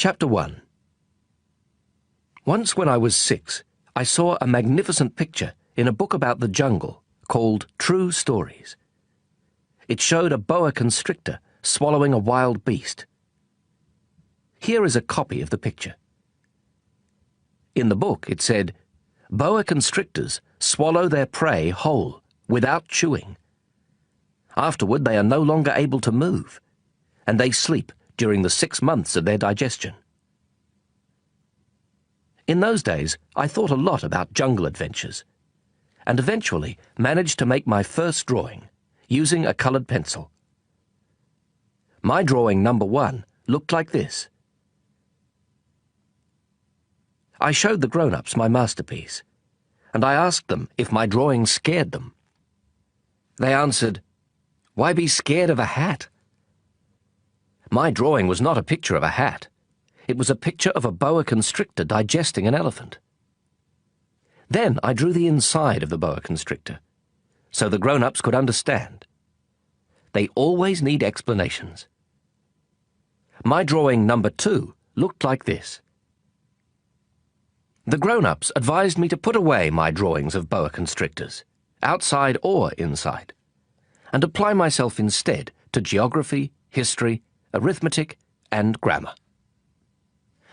Chapter 1. Once when I was 6, I saw a magnificent picture in a book about the jungle called True Stories. It showed a boa constrictor swallowing a wild beast. Here is a copy of the picture. In the book it said, "Boa constrictors swallow their prey whole, without chewing. Afterward they are no longer able to move, and they sleep during the 6 months of their digestion." In those days, I thought a lot about jungle adventures, and eventually managed to make my first drawing using a coloured pencil. My drawing number 1 looked like this. I showed the grown-ups my masterpiece, and I asked them if my drawing scared them. They answered, "Why be scared of a hat?" My drawing was not a picture of a hat. It was a picture of a boa constrictor digesting an elephant. Then I drew the inside of the boa constrictor, so the grown-ups could understand. They always need explanations. My drawing number 2 looked like this. The grown-ups advised me to put away my drawings of boa constrictors, outside or inside, and apply myself instead to geography, history, arithmetic, and grammar.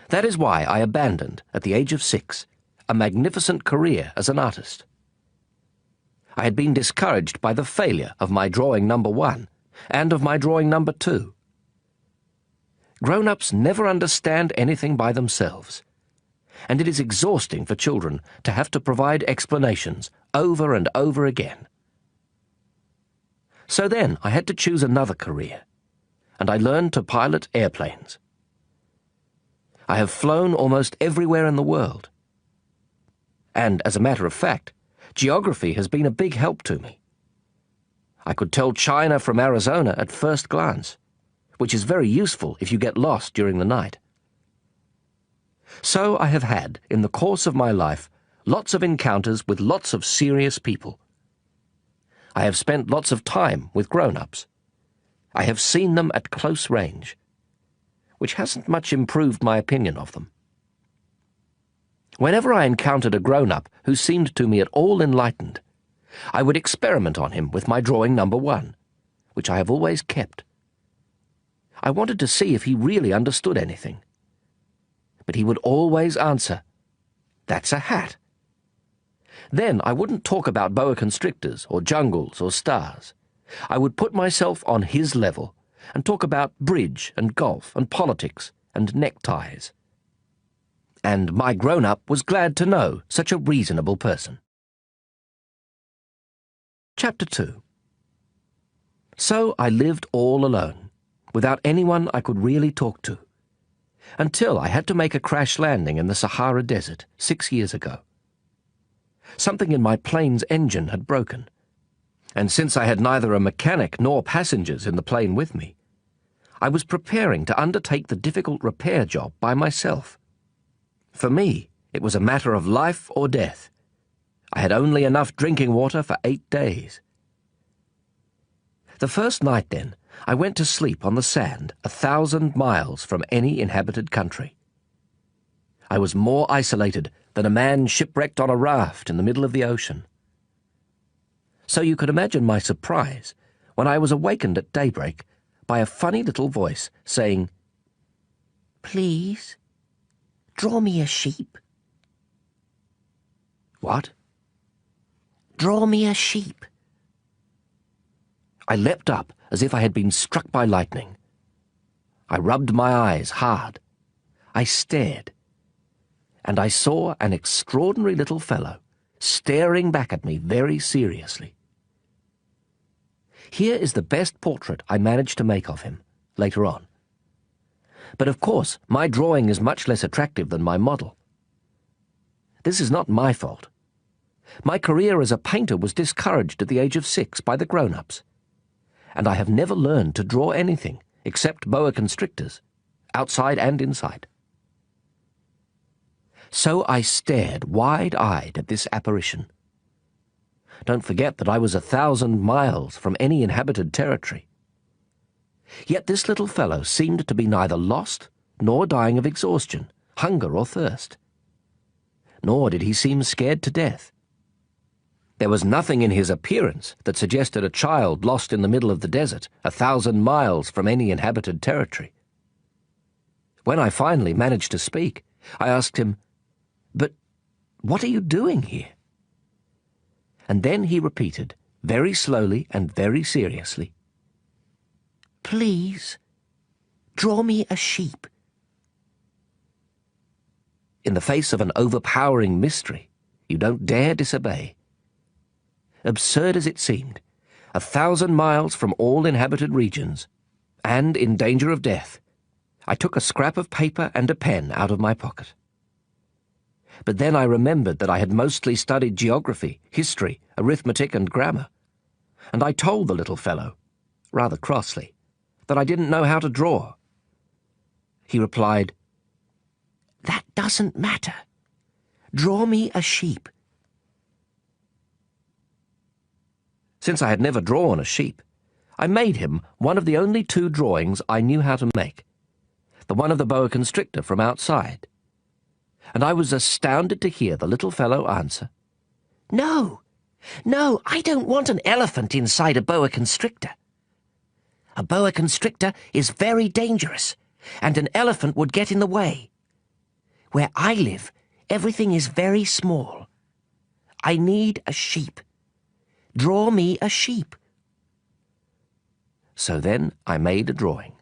That is why I abandoned, at the age of 6, a magnificent career as an artist. I had been discouraged by the failure of my drawing number 1 and of my drawing number 2. Grown-ups never understand anything by themselves, and it is exhausting for children to have to provide explanations over and over again. So then I had to choose another career, and I learned to pilot airplanes. I have flown almost everywhere in the world. And, as a matter of fact, geography has been a big help to me. I could tell China from Arizona at first glance, which is very useful if you get lost during the night. So I have had, in the course of my life, lots of encounters with lots of serious people. I have spent lots of time with grown-ups. I have seen them at close range, which hasn't much improved my opinion of them. Whenever I encountered a grown-up who seemed to me at all enlightened, I would experiment on him with my drawing number 1, which I have always kept. I wanted to see if he really understood anything. But he would always answer, "That's a hat." Then I wouldn't talk about boa constrictors or jungles or stars. I would put myself on his level and talk about bridge and golf and politics and neckties. And my grown-up was glad to know such a reasonable person. Chapter 2. So I lived all alone, without anyone I could really talk to, until I had to make a crash landing in the Sahara Desert 6 years ago. Something in my plane's engine had broken, and since I had neither a mechanic nor passengers in the plane with me, I was preparing to undertake the difficult repair job by myself. For me, it was a matter of life or death. I had only enough drinking water for 8 days. The first night, then, I went to sleep on the sand 1,000 miles from any inhabited country. I was more isolated than a man shipwrecked on a raft in the middle of the ocean. So you could imagine my surprise when I was awakened at daybreak by a funny little voice saying, "Please, draw me a sheep." What? "Draw me a sheep." I leapt up as if I had been struck by lightning. I rubbed my eyes hard. I stared, and I saw an extraordinary little fellow staring back at me very seriously. Here is the best portrait I managed to make of him, later on. But of course, my drawing is much less attractive than my model. This is not my fault. My career as a painter was discouraged at the age of 6 by the grown-ups, and I have never learned to draw anything except boa constrictors, outside and inside. So I stared wide-eyed at this apparition. Don't forget that I was 1,000 miles from any inhabited territory. Yet this little fellow seemed to be neither lost nor dying of exhaustion, hunger or thirst. Nor did he seem scared to death. There was nothing in his appearance that suggested a child lost in the middle of the desert, 1,000 miles from any inhabited territory. When I finally managed to speak, I asked him, "But what are you doing here?" And then he repeated, very slowly and very seriously, "Please, draw me a sheep." In the face of an overpowering mystery, you don't dare disobey. Absurd as it seemed, 1,000 miles from all inhabited regions, and in danger of death, I took a scrap of paper and a pen out of my pocket. But then I remembered that I had mostly studied geography, history, arithmetic, and grammar, and I told the little fellow, rather crossly, that I didn't know how to draw. He replied, "That doesn't matter. Draw me a sheep." Since I had never drawn a sheep, I made him one of the only 2 drawings I knew how to make, the one of the boa constrictor from outside. And I was astounded to hear the little fellow answer, "No, no, I don't want an elephant inside a boa constrictor. A boa constrictor is very dangerous, and an elephant would get in the way. Where I live, everything is very small. I need a sheep. Draw me a sheep." So then I made a drawing.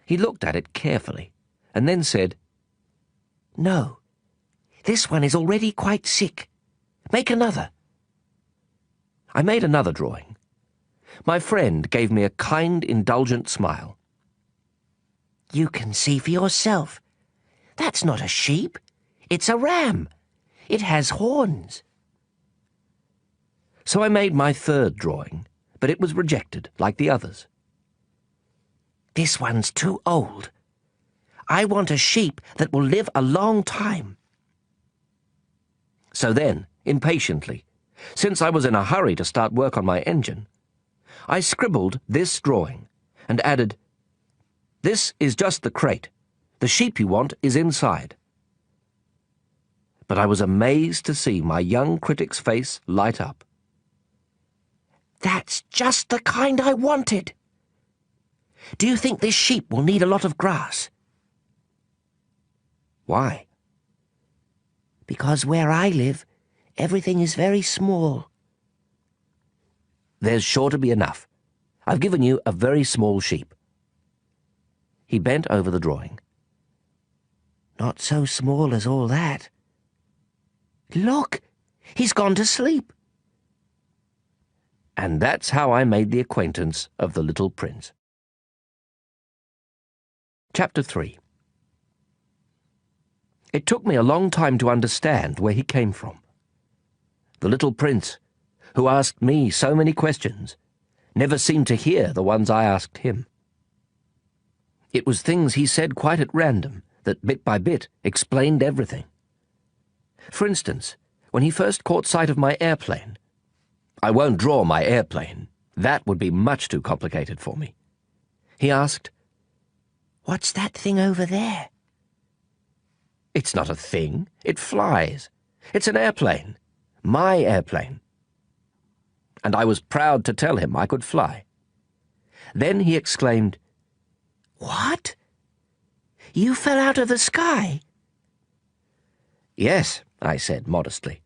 He looked at it carefully, and then said, "No, this one is already quite sick. Make another." I made another drawing. My friend gave me a kind, indulgent smile. "You can see for yourself. That's not a sheep. It's a ram. It has horns." So I made my 3rd drawing, but it was rejected, like the others. "This one's too old. I want a sheep that will live a long time." So then, impatiently, since I was in a hurry to start work on my engine, I scribbled this drawing and added, "This is just the crate. The sheep you want is inside." But I was amazed to see my young critic's face light up. "That's just the kind I wanted. Do you think this sheep will need a lot of grass?" "Why?" "Because where I live, everything is very small." "There's sure to be enough. I've given you a very small sheep." He bent over the drawing. "Not so small as all that. Look, he's gone to sleep." And that's how I made the acquaintance of the little prince. Chapter 3. It took me a long time to understand where he came from. The little prince, who asked me so many questions, never seemed to hear the ones I asked him. It was things he said quite at random that bit by bit explained everything. For instance, when he first caught sight of my airplane, I won't draw my airplane. That would be much too complicated for me. He asked, "What's that thing over there?" "It's not a thing. It flies. It's an airplane. My airplane." And I was proud to tell him I could fly. Then he exclaimed, "What? You fell out of the sky?" "Yes," I said modestly.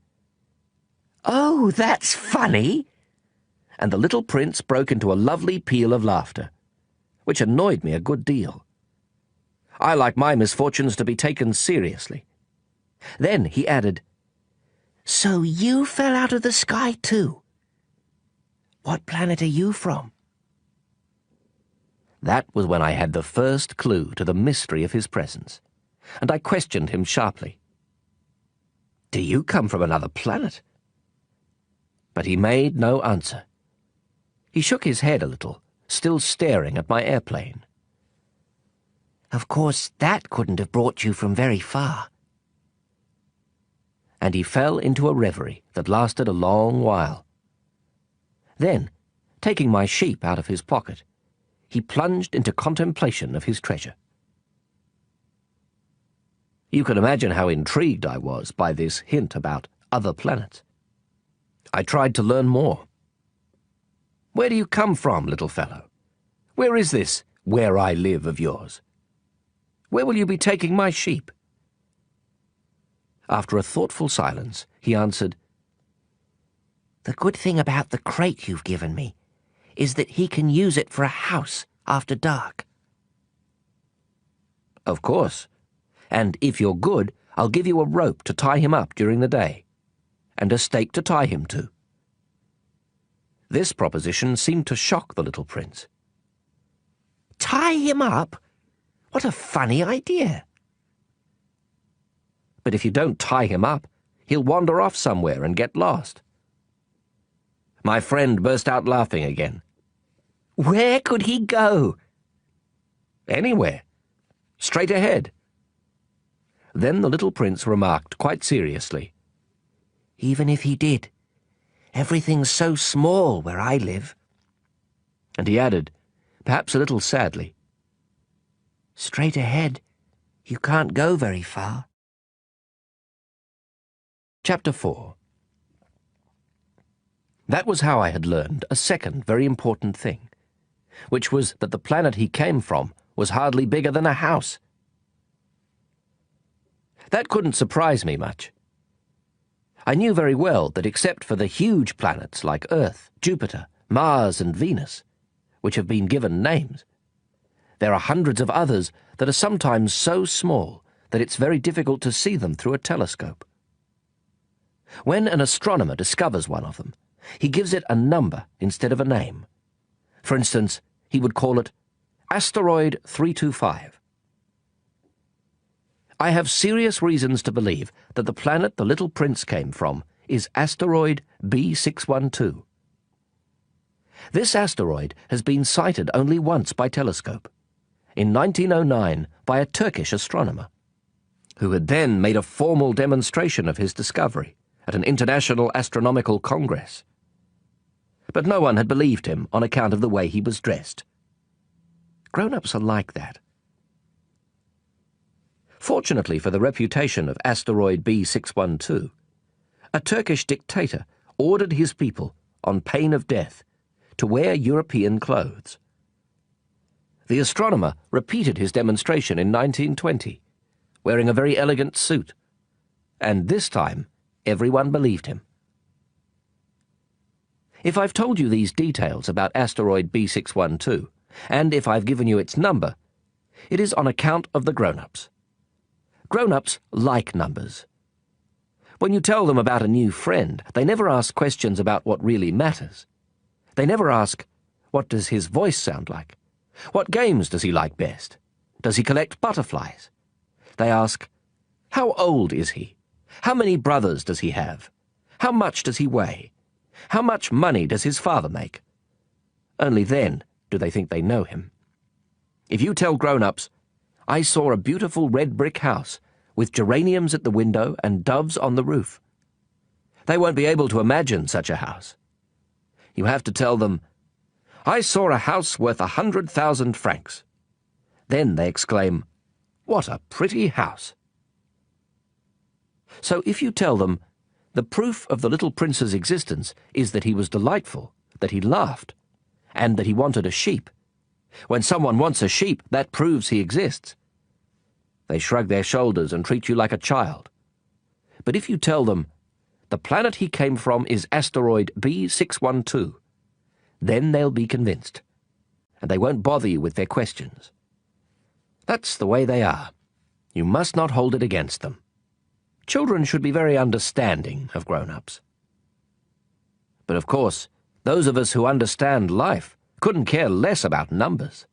"Oh, that's funny!" And the little prince broke into a lovely peal of laughter, which annoyed me a good deal. I like my misfortunes to be taken seriously. Then he added, "So you fell out of the sky too? What planet are you from?" That was when I had the first clue to the mystery of his presence, and I questioned him sharply. "Do you come from another planet?" But he made no answer. He shook his head a little, still staring at my airplane. "Of course, that couldn't have brought you from very far." And he fell into a reverie that lasted a long while. Then, taking my sheep out of his pocket, he plunged into contemplation of his treasure. You can imagine how intrigued I was by this hint about other planets. I tried to learn more. Where do you come from, little fellow? Where is this where I live of yours? Where will you be taking my sheep? After a thoughtful silence, he answered, "The good thing about the crate you've given me is that he can use it for a house after dark." "Of course. And if you're good, I'll give you a rope to tie him up during the day, and a stake to tie him to." This proposition seemed to shock the little prince. "Tie him up? What a funny idea." "But if you don't tie him up, he'll wander off somewhere and get lost." My friend burst out laughing again. "Where could he go?" "Anywhere. Straight ahead." Then the little prince remarked quite seriously, "Even if he did, everything's so small where I live." And he added, perhaps a little sadly, "Straight ahead, you can't go very far." Chapter 4. That was how I had learned a second very important thing, which was that the planet he came from was hardly bigger than a house. That couldn't surprise me much. I knew very well that except for the huge planets like Earth, Jupiter, Mars, and Venus, which have been given names, there are hundreds of others that are sometimes so small that it's very difficult to see them through a telescope. When an astronomer discovers one of them, he gives it a number instead of a name. For instance, he would call it Asteroid 325. I have serious reasons to believe that the planet the little prince came from is asteroid B612. This asteroid has been sighted only once by telescope, in 1909 by a Turkish astronomer, who had then made a formal demonstration of his discovery at an international astronomical congress. But no one had believed him on account of the way he was dressed. Grown-ups are like that. Fortunately for the reputation of asteroid B612, a Turkish dictator ordered his people, on pain of death, to wear European clothes. The astronomer repeated his demonstration in 1920, wearing a very elegant suit, and this time everyone believed him. If I've told you these details about asteroid B612, and if I've given you its number, it is on account of the grown-ups. Grown-ups like numbers. When you tell them about a new friend, they never ask questions about what really matters. They never ask, what does his voice sound like? What games does he like best? Does he collect butterflies? They ask, how old is he? How many brothers does he have? How much does he weigh? How much money does his father make? Only then do they think they know him. If you tell grown-ups, I saw a beautiful red brick house with geraniums at the window and doves on the roof, they won't be able to imagine such a house. You have to tell them, I saw a house worth 100,000 francs. Then they exclaim, what a pretty house. So if you tell them, the proof of the little prince's existence is that he was delightful, that he laughed, and that he wanted a sheep. When someone wants a sheep, that proves he exists. They shrug their shoulders and treat you like a child. But if you tell them, the planet he came from is asteroid B612, then they'll be convinced, and they won't bother you with their questions. That's the way they are. You must not hold it against them. Children should be very understanding of grown-ups. But of course, those of us who understand life couldn't care less about numbers.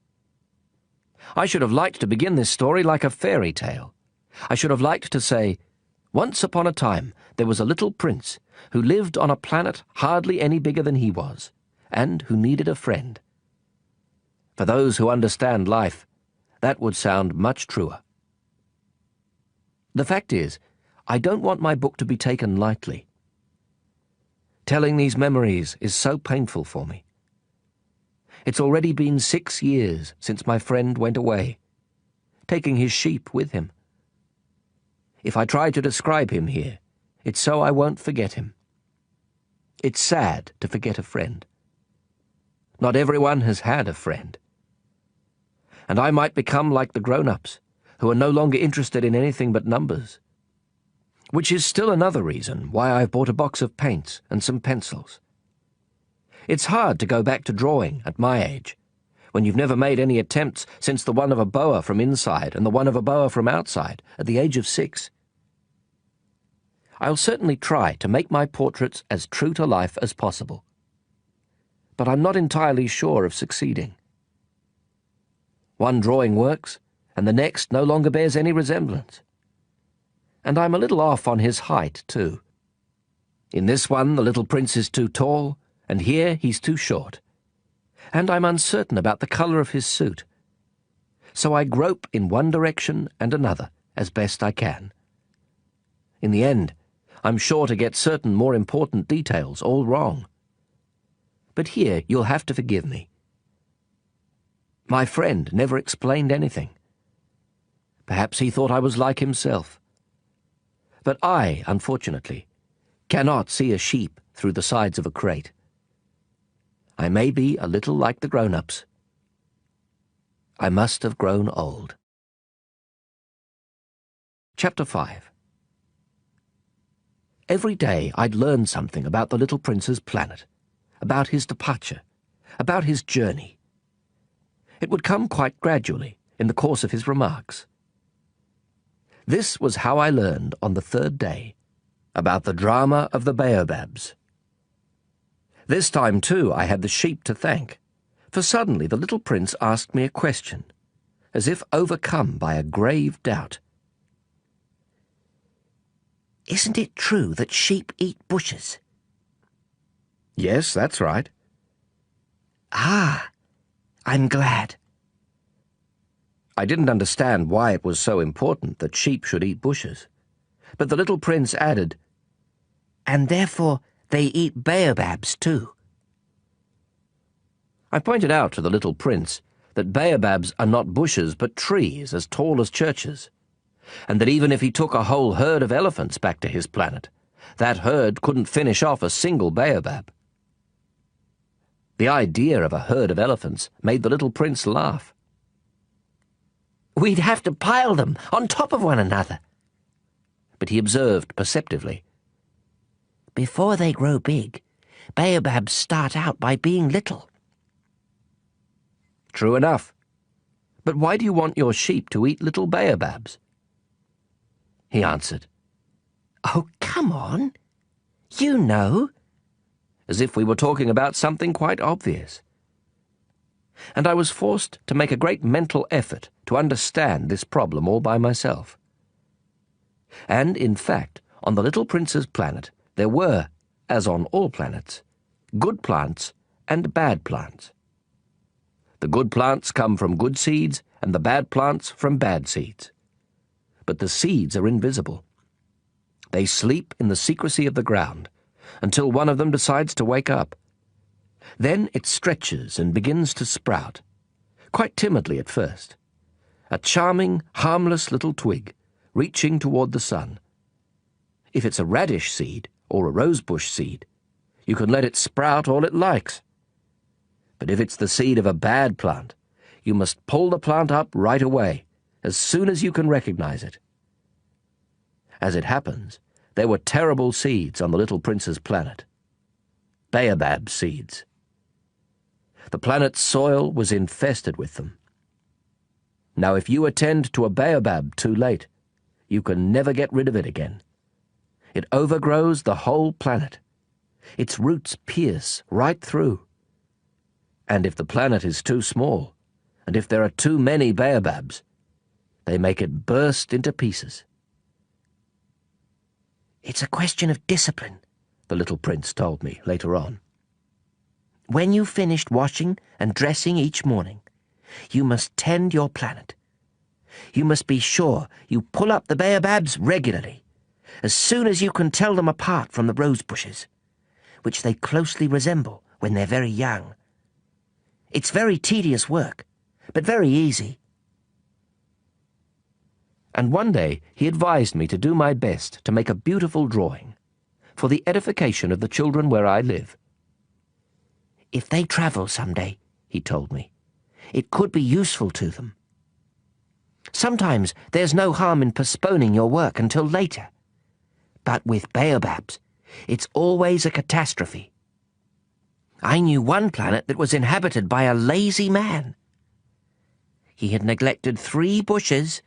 I should have liked to begin this story like a fairy tale. I should have liked to say, once upon a time there was a little prince who lived on a planet hardly any bigger than he was, and who needed a friend. For those who understand life, that would sound much truer. The fact is, I don't want my book to be taken lightly. Telling these memories is so painful for me. It's already been 6 years since my friend went away, taking his sheep with him. If I try to describe him here, it's so I won't forget him. It's sad to forget a friend. Not everyone has had a friend. And I might become like the grown-ups, who are no longer interested in anything but numbers. Which is still another reason why I've bought a box of paints and some pencils. It's hard to go back to drawing at my age, when you've never made any attempts since the one of a boa from inside and the one of a boa from outside at the age of 6. I'll certainly try to make my portraits as true to life as possible. But I'm not entirely sure of succeeding. One drawing works, and the next no longer bears any resemblance. And I'm a little off on his height, too. In this one, the little prince is too tall, and here he's too short. And I'm uncertain about the colour of his suit. So I grope in one direction and another as best I can. In the end, I'm sure to get certain more important details all wrong. But here you'll have to forgive me. My friend never explained anything. Perhaps he thought I was like himself. But I, unfortunately, cannot see a sheep through the sides of a crate. I may be a little like the grown-ups. I must have grown old. Chapter 5. Every day I'd learn something about the little prince's planet, about his departure, about his journey. It would come quite gradually in the course of his remarks. This was how I learned on the 3rd day about the drama of the baobabs. This time, too, I had the sheep to thank, for suddenly the little prince asked me a question, as if overcome by a grave doubt. Isn't it true that sheep eat bushes? Yes, that's right. Ah, I'm glad. I didn't understand why it was so important that sheep should eat bushes, but the little prince added, And therefore they eat baobabs too. I pointed out to the little prince that baobabs are not bushes but trees as tall as churches, and that even if he took a whole herd of elephants back to his planet, that herd couldn't finish off a single baobab. The idea of a herd of elephants made the little prince laugh. We'd have to pile them on top of one another. But he observed perceptively. Before they grow big, baobabs start out by being little. True enough. But why do you want your sheep to eat little baobabs? He answered. Oh, come on. You know. As if we were talking about something quite obvious. And I was forced to make a great mental effort to understand this problem all by myself. And, in fact, on the little prince's planet, there were, as on all planets, good plants and bad plants. The good plants come from good seeds, and the bad plants from bad seeds. But the seeds are invisible. They sleep in the secrecy of the ground, until one of them decides to wake up. Then it stretches and begins to sprout, quite timidly at first. A charming, harmless little twig, reaching toward the sun. If it's a radish seed, or a rosebush seed, you can let it sprout all it likes. But if it's the seed of a bad plant, you must pull the plant up right away, as soon as you can recognize it. As it happens, there were terrible seeds on the little prince's planet. Baobab seeds. The planet's soil was infested with them. Now, if you attend to a baobab too late, you can never get rid of it again. It overgrows the whole planet. Its roots pierce right through. And if the planet is too small, and if there are too many baobabs, they make it burst into pieces. It's a question of discipline, the little prince told me later on. When you've finished washing and dressing each morning, you must tend your planet. You must be sure you pull up the baobabs regularly, as soon as you can tell them apart from the rose bushes, which they closely resemble when they're very young. It's very tedious work, but very easy. And one day he advised me to do my best to make a beautiful drawing for the edification of the children where I live. If they travel someday, he told me, it could be useful to them. Sometimes there's no harm in postponing your work until later. But with baobabs, it's always a catastrophe. I knew one planet that was inhabited by a lazy man. He had neglected 3 bushes.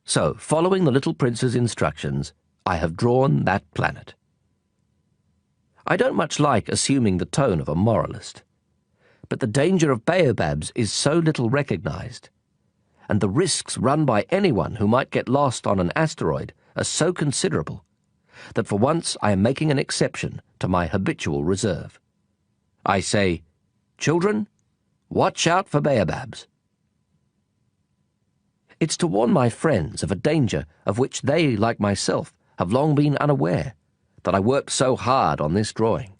So, following the little prince's instructions, I have drawn that planet. I don't much like assuming the tone of a moralist, but the danger of baobabs is so little recognized, and the risks run by anyone who might get lost on an asteroid are so considerable, that for once I am making an exception to my habitual reserve. I say, children, watch out for baobabs. It's to warn my friends of a danger of which they, like myself, have long been unaware, that I worked so hard on this drawing.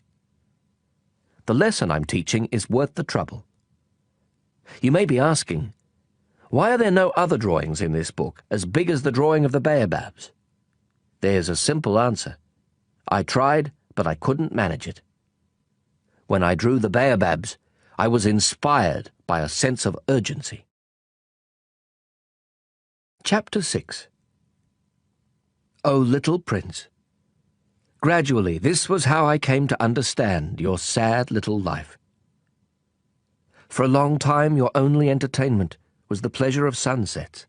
The lesson I'm teaching is worth the trouble. You may be asking, why are there no other drawings in this book as big as the drawing of the baobabs? There's a simple answer. I tried, but I couldn't manage it. When I drew the baobabs, I was inspired by a sense of urgency. Chapter 6. O little prince, gradually this was how I came to understand your sad little life. For a long time your only entertainment was the pleasure of sunsets.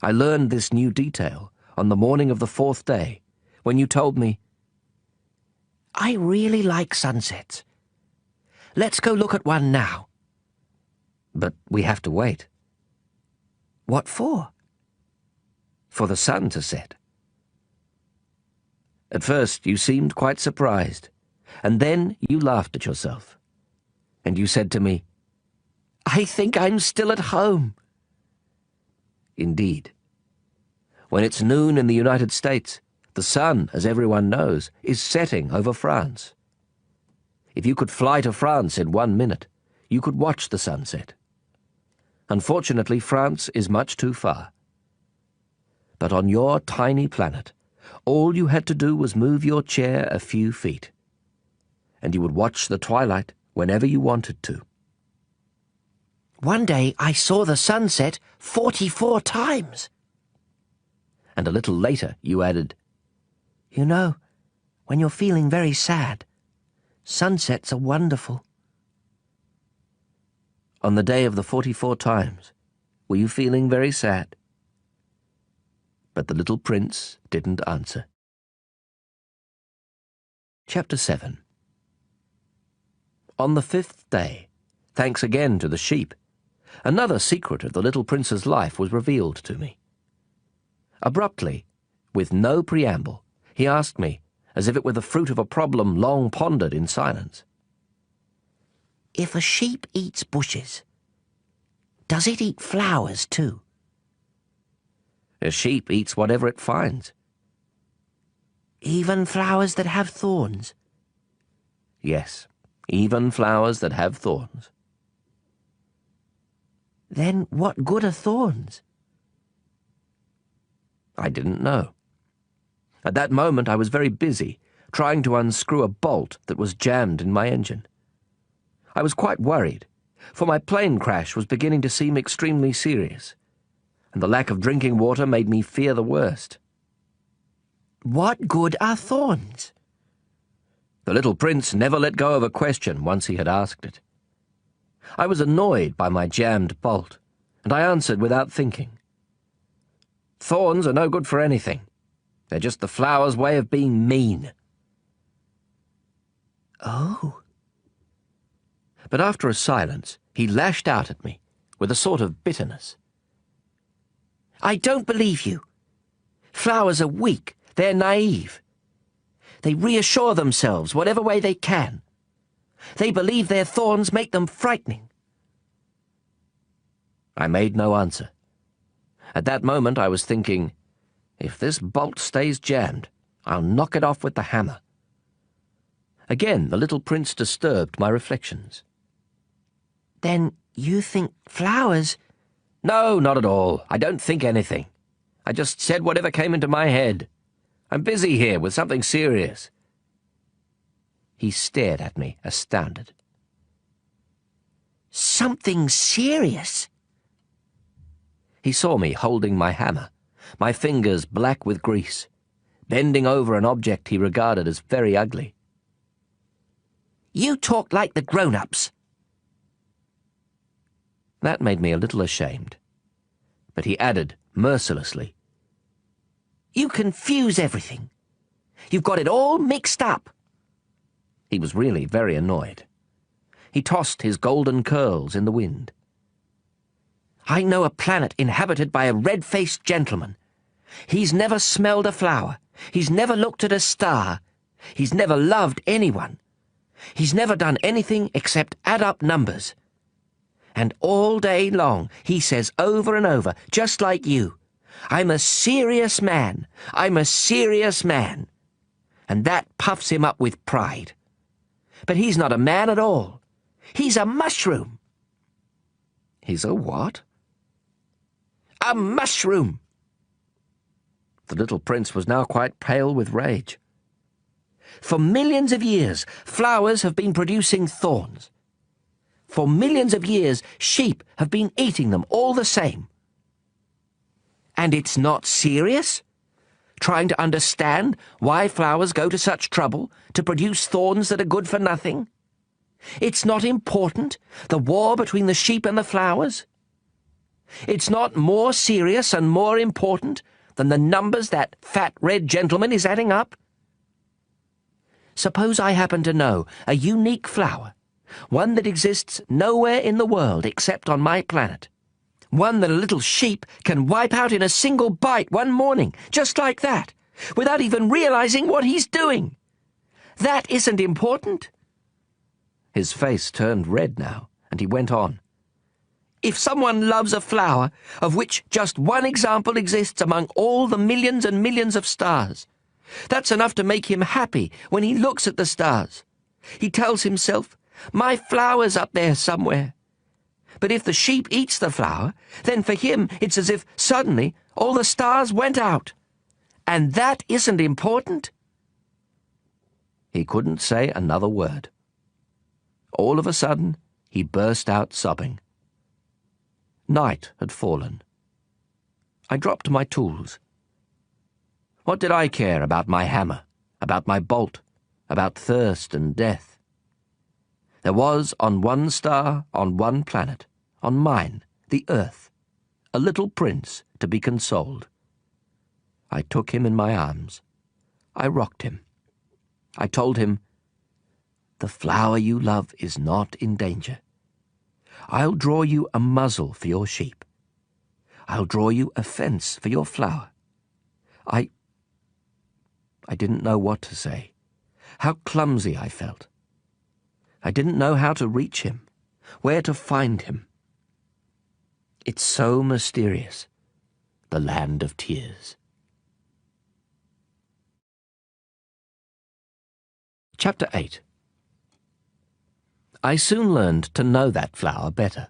I learned this new detail on the morning of the 4th day, when you told me, I really like sunsets. Let's go look at one now. But we have to wait. What for? For the sun to set. At first you seemed quite surprised, and then you laughed at yourself. And you said to me, I think I'm still at home. Indeed. When it's noon in the United States, the sun, as everyone knows, is setting over France. If you could fly to France in 1 minute, you could watch the sunset. Unfortunately, France is much too far. But on your tiny planet, all you had to do was move your chair a few feet, and you would watch the twilight whenever you wanted to. One day I saw the sunset 44 times. And a little later you added, You know, when you're feeling very sad, sunsets are wonderful. On the day of the 44 times, were you feeling very sad? But the little prince didn't answer. Chapter 7. On the 5th day, thanks again to the sheep, another secret of the little prince's life was revealed to me. Abruptly, with no preamble, he asked me, as if it were the fruit of a problem long pondered in silence. If a sheep eats bushes, does it eat flowers too? A sheep eats whatever it finds. Even flowers that have thorns? Yes, even flowers that have thorns. Then what good are thorns? I didn't know. At that moment I was very busy, trying to unscrew a bolt that was jammed in my engine. I was quite worried, for my plane crash was beginning to seem extremely serious, and the lack of drinking water made me fear the worst. What good are thorns? The little prince never let go of a question once he had asked it. I was annoyed by my jammed bolt, and I answered without thinking. Thorns are no good for anything. They're just the flower's way of being mean. Oh. But after a silence, he lashed out at me with a sort of bitterness. I don't believe you. Flowers are weak. They're naive. They reassure themselves whatever way they can. They believe their thorns make them frightening. I made no answer. At that moment I was thinking, if this bolt stays jammed, I'll knock it off with the hammer. Again the little prince disturbed my reflections. Then you think flowers... No, not at all. I don't think anything. I just said whatever came into my head. I'm busy here with something serious." He stared at me, astounded. "Something serious?" He saw me holding my hammer, my fingers black with grease, bending over an object he regarded as very ugly. "You talk like the grown-ups." That made me a little ashamed. But he added, mercilessly, "You confuse everything. You've got it all mixed up." He was really very annoyed. He tossed his golden curls in the wind. "I know a planet inhabited by a red-faced gentleman. He's never smelled a flower. He's never looked at a star. He's never loved anyone. He's never done anything except add up numbers. And all day long he says over and over, just like you, 'I'm a serious man. I'm a serious man.' And that puffs him up with pride. But he's not a man at all. He's a mushroom." "He's a what?" "A mushroom." The little prince was now quite pale with rage. "For millions of years, flowers have been producing thorns. For millions of years, sheep have been eating them all the same. And it's not serious? Trying to understand why flowers go to such trouble to produce thorns that are good for nothing? It's not important, the war between the sheep and the flowers? It's not more serious and more important than the numbers that fat red gentleman is adding up? Suppose I happen to know a unique flower, one that exists nowhere in the world except on my planet, one that a little sheep can wipe out in a single bite one morning, just like that, without even realizing what he's doing. That isn't important." His face turned red now, and he went on. "If someone loves a flower, of which just one example exists among all the millions and millions of stars, that's enough to make him happy when he looks at the stars. He tells himself, 'My flower's up there somewhere.' But if the sheep eats the flower, then for him it's as if suddenly all the stars went out. And that isn't important." He couldn't say another word. All of a sudden, he burst out sobbing. Night had fallen. I dropped my tools. What did I care about my hammer, about my bolt, about thirst and death? There was on one star, on one planet, on mine, the Earth, a little prince to be consoled. I took him in my arms. I rocked him. I told him, "The flower you love is not in danger. I'll draw you a muzzle for your sheep. I'll draw you a fence for your flower." I didn't know what to say, how clumsy I felt. I didn't know how to reach him, where to find him. It's so mysterious, the land of tears. Chapter 8. I soon learned to know that flower better.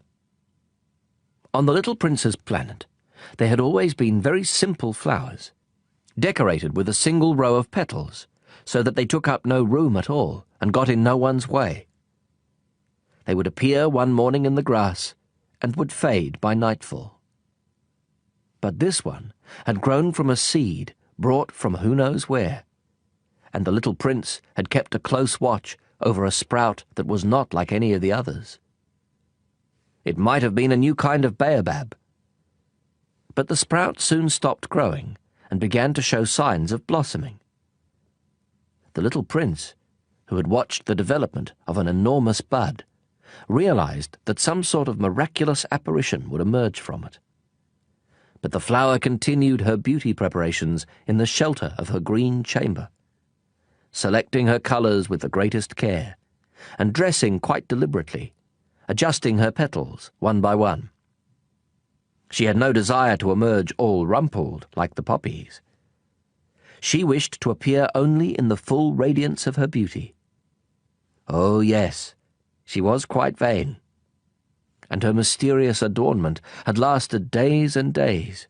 On the little prince's planet, there had always been very simple flowers, decorated with a single row of petals, so that they took up no room at all and got in no one's way. They would appear one morning in the grass and would fade by nightfall. But this one had grown from a seed brought from who knows where, and the little prince had kept a close watch over a sprout that was not like any of the others. It might have been a new kind of baobab. But the sprout soon stopped growing and began to show signs of blossoming. The little prince, who had watched the development of an enormous bud, realized that some sort of miraculous apparition would emerge from it. But the flower continued her beauty preparations in the shelter of her green chamber, selecting her colors with the greatest care, and dressing quite deliberately, adjusting her petals one by one. She had no desire to emerge all rumpled like the poppies. She wished to appear only in the full radiance of her beauty. Oh yes, she was quite vain. and her mysterious adornment had lasted days and days.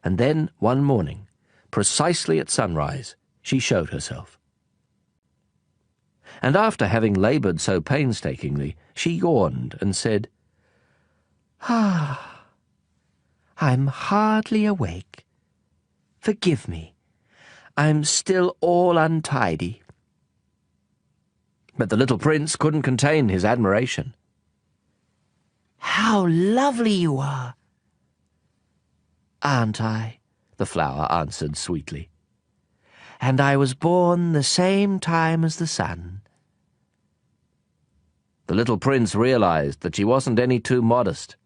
And then, one morning, precisely at sunrise, she showed herself. And after having laboured so painstakingly, she yawned and said, "Ah, I'm hardly awake. Forgive me. I'm still all untidy." But the little prince couldn't contain his admiration. "How lovely you are!" "Aren't I?" the flower answered sweetly. "And I was born the same time as the sun." The little prince realized that she wasn't any too modest,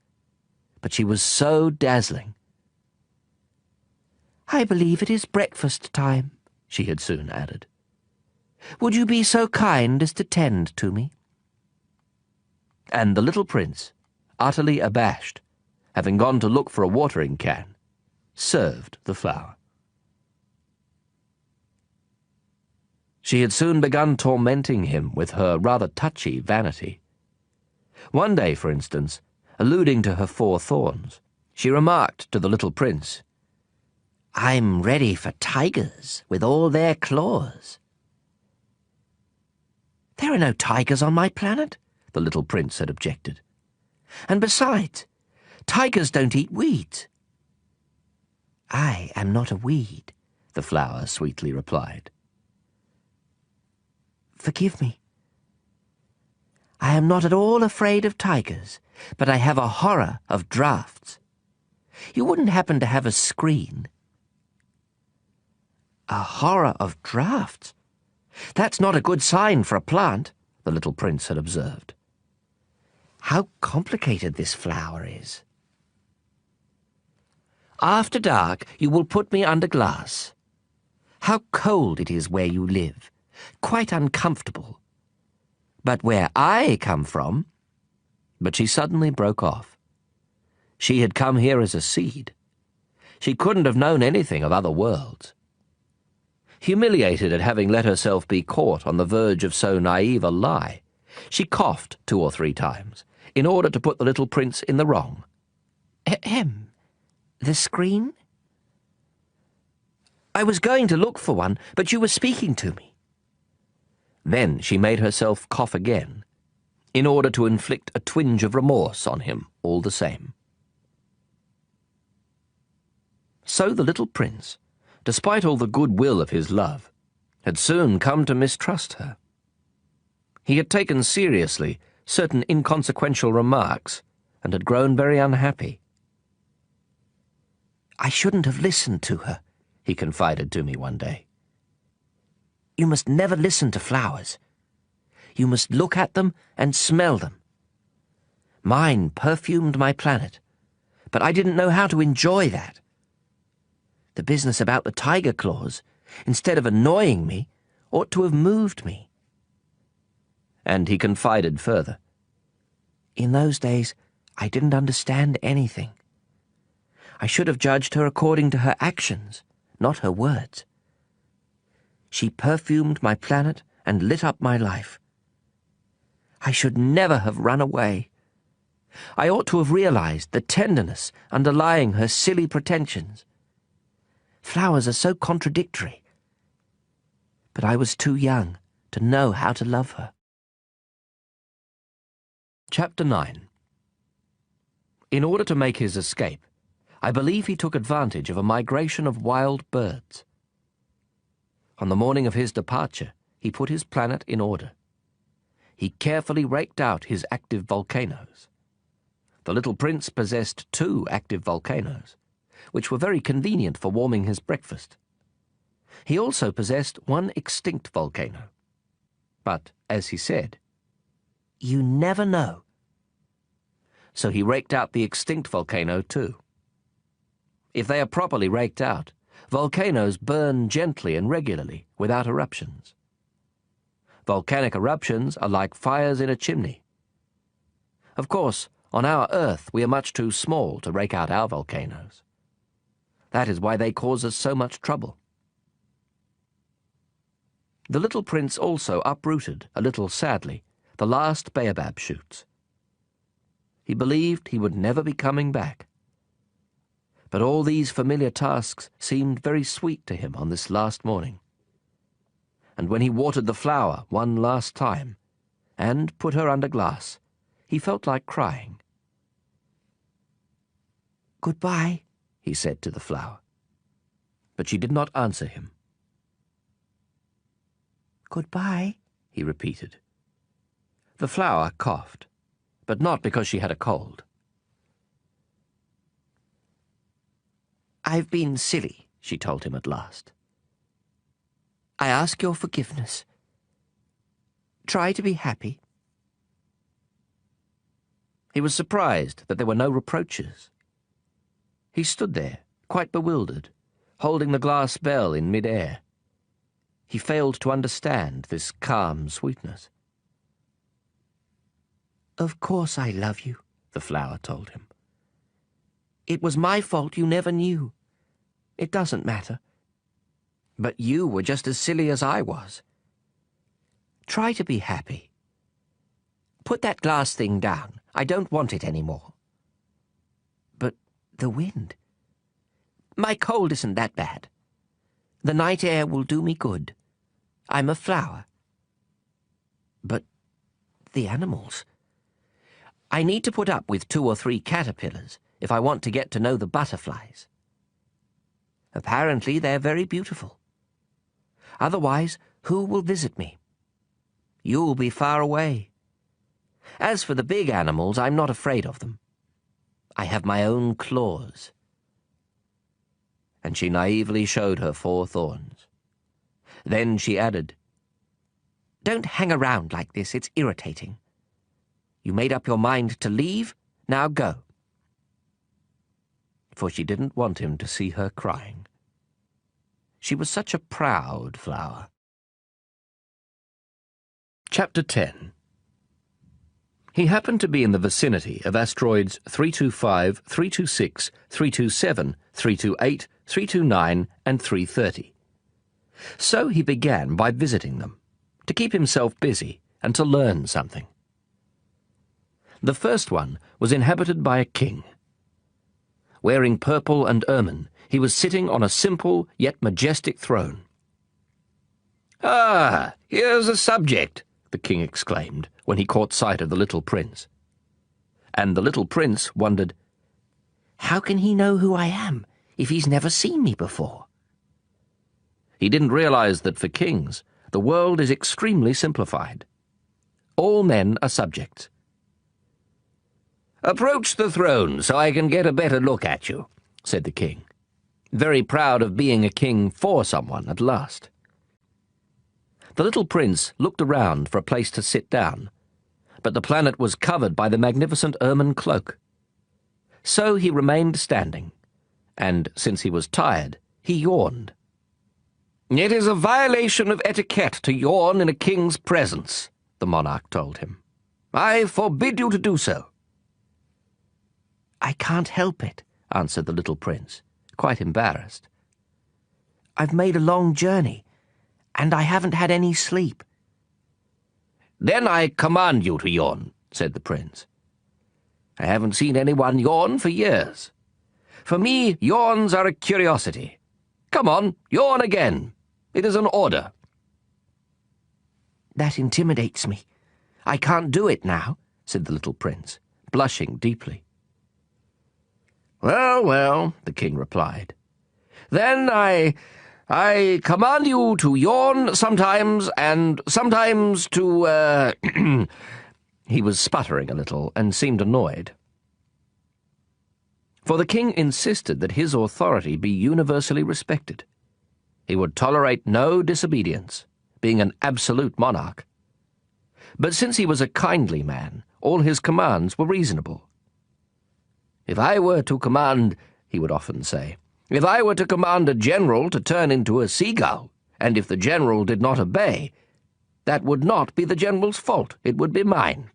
but she was so dazzling. "I believe it is breakfast time," she had soon added. "Would you be so kind as to tend to me?" And the little prince, utterly abashed, having gone to look for a watering can, served the flower. She had soon begun tormenting him with her rather touchy vanity. One day, for instance, alluding to her 4 thorns, she remarked to the little prince, "I'm ready for tigers with all their claws." "There are no tigers on my planet," the little prince had objected. "And besides, tigers don't eat weeds." "I am not a weed," the flower sweetly replied. "Forgive me. I am not at all afraid of tigers, but I have a horror of draughts. You wouldn't happen to have a screen?" "A horror of draughts? That's not a good sign for a plant," the little prince had observed. "How complicated this flower is." "After dark you will put me under glass. How cold it is where you live. Quite uncomfortable. But where I come from—" But she suddenly broke off. She had come here as a seed. She couldn't have known anything of other worlds. Humiliated at having let herself be caught on the verge of so naive a lie, she coughed 2 or 3 times, in order to put the little prince in the wrong. "Ahem. The screen?" "I was going to look for one, but you were speaking to me." Then she made herself cough again, in order to inflict a twinge of remorse on him all the same. So the little prince, despite all the goodwill of his love, had soon come to mistrust her. He had taken seriously certain inconsequential remarks and had grown very unhappy. "I shouldn't have listened to her," he confided to me one day. "You must never listen to flowers. You must look at them and smell them. Mine perfumed my planet, but I didn't know how to enjoy that. The business about the tiger claws, instead of annoying me, ought to have moved me." And he confided further, "In those days, I didn't understand anything. I should have judged her according to her actions, not her words. She perfumed my planet and lit up my life. I should never have run away. I ought to have realized the tenderness underlying her silly pretensions. Flowers are so contradictory. But I was too young to know how to love her." Chapter 9. In order to make his escape, I believe he took advantage of a migration of wild birds. On the morning of his departure, he put his planet in order. He carefully raked out his active volcanoes. The little prince possessed 2 active volcanoes, which were very convenient for warming his breakfast. He also possessed 1 extinct volcano. But, as he said, "You never know." So he raked out the extinct volcano too. If they are properly raked out, volcanoes burn gently and regularly, without eruptions. Volcanic eruptions are like fires in a chimney. Of course, on our Earth we are much too small to rake out our volcanoes. That is why they cause us so much trouble. The little prince also uprooted, a little sadly, the last baobab shoots. He believed he would never be coming back. But all these familiar tasks seemed very sweet to him on this last morning. And when he watered the flower one last time, and put her under glass, he felt like crying. "Goodbye," he said to the flower. But she did not answer him. "Goodbye," he repeated. The flower coughed, but not because she had a cold. "I've been silly," she told him at last. "I ask your forgiveness. Try to be happy." He was surprised that there were no reproaches. He stood there, quite bewildered, holding the glass bell in mid-air. He failed to understand this calm sweetness. "Of course I love you," the flower told him. "It was my fault you never knew. It doesn't matter. But you were just as silly as I was. Try to be happy. Put that glass thing down. I don't want it anymore." "But the wind." "My cold isn't that bad. The night air will do me good. I'm a flower." "But the animals. I need to put up with 2 or 3 caterpillars if I want to get to know the butterflies. Apparently they're very beautiful. Otherwise, who will visit me? You'll be far away. As for the big animals, I'm not afraid of them. I have my own claws." And she naively showed her 4 thorns. Then she added, "Don't hang around like this, it's irritating. You made up your mind to leave, now go." For she didn't want him to see her crying. She was such a proud flower. Chapter 10. He happened to be in the vicinity of asteroids 325, 326, 327, 328, 329, and 330. So he began by visiting them, to keep himself busy and to learn something. The first one was inhabited by a king. Wearing purple and ermine, he was sitting on a simple yet majestic throne. "Ah, here's a subject," the king exclaimed when he caught sight of the little prince. And the little prince wondered, "How can he know who I am if he's never seen me before?" He didn't realize that for kings, the world is extremely simplified. All men are subjects. "Approach the throne so I can get a better look at you," said the king, very proud of being a king for someone at last. The little prince looked around for a place to sit down, but the planet was covered by the magnificent ermine cloak. So he remained standing, and since he was tired, he yawned. "It is a violation of etiquette to yawn in a king's presence," the monarch told him. "I forbid you to do so." "I can't help it," answered the little prince, quite embarrassed. "I've made a long journey, and I haven't had any sleep." "Then I command you to yawn," said the prince. "I haven't seen anyone yawn for years. For me, yawns are a curiosity. Come on, yawn again. It is an order." "That intimidates me. I can't do it now," said the little prince, blushing deeply. "Well, well," the king replied. "Then I command you to yawn sometimes, and sometimes to, He was sputtering a little and seemed annoyed. For the king insisted that his authority be universally respected. He would tolerate no disobedience, being an absolute monarch. But since he was a kindly man, all his commands were reasonable. "If I were to command," he would often say, "if I were to command a general to turn into a seagull, and if the general did not obey, that would not be the general's fault, it would be mine."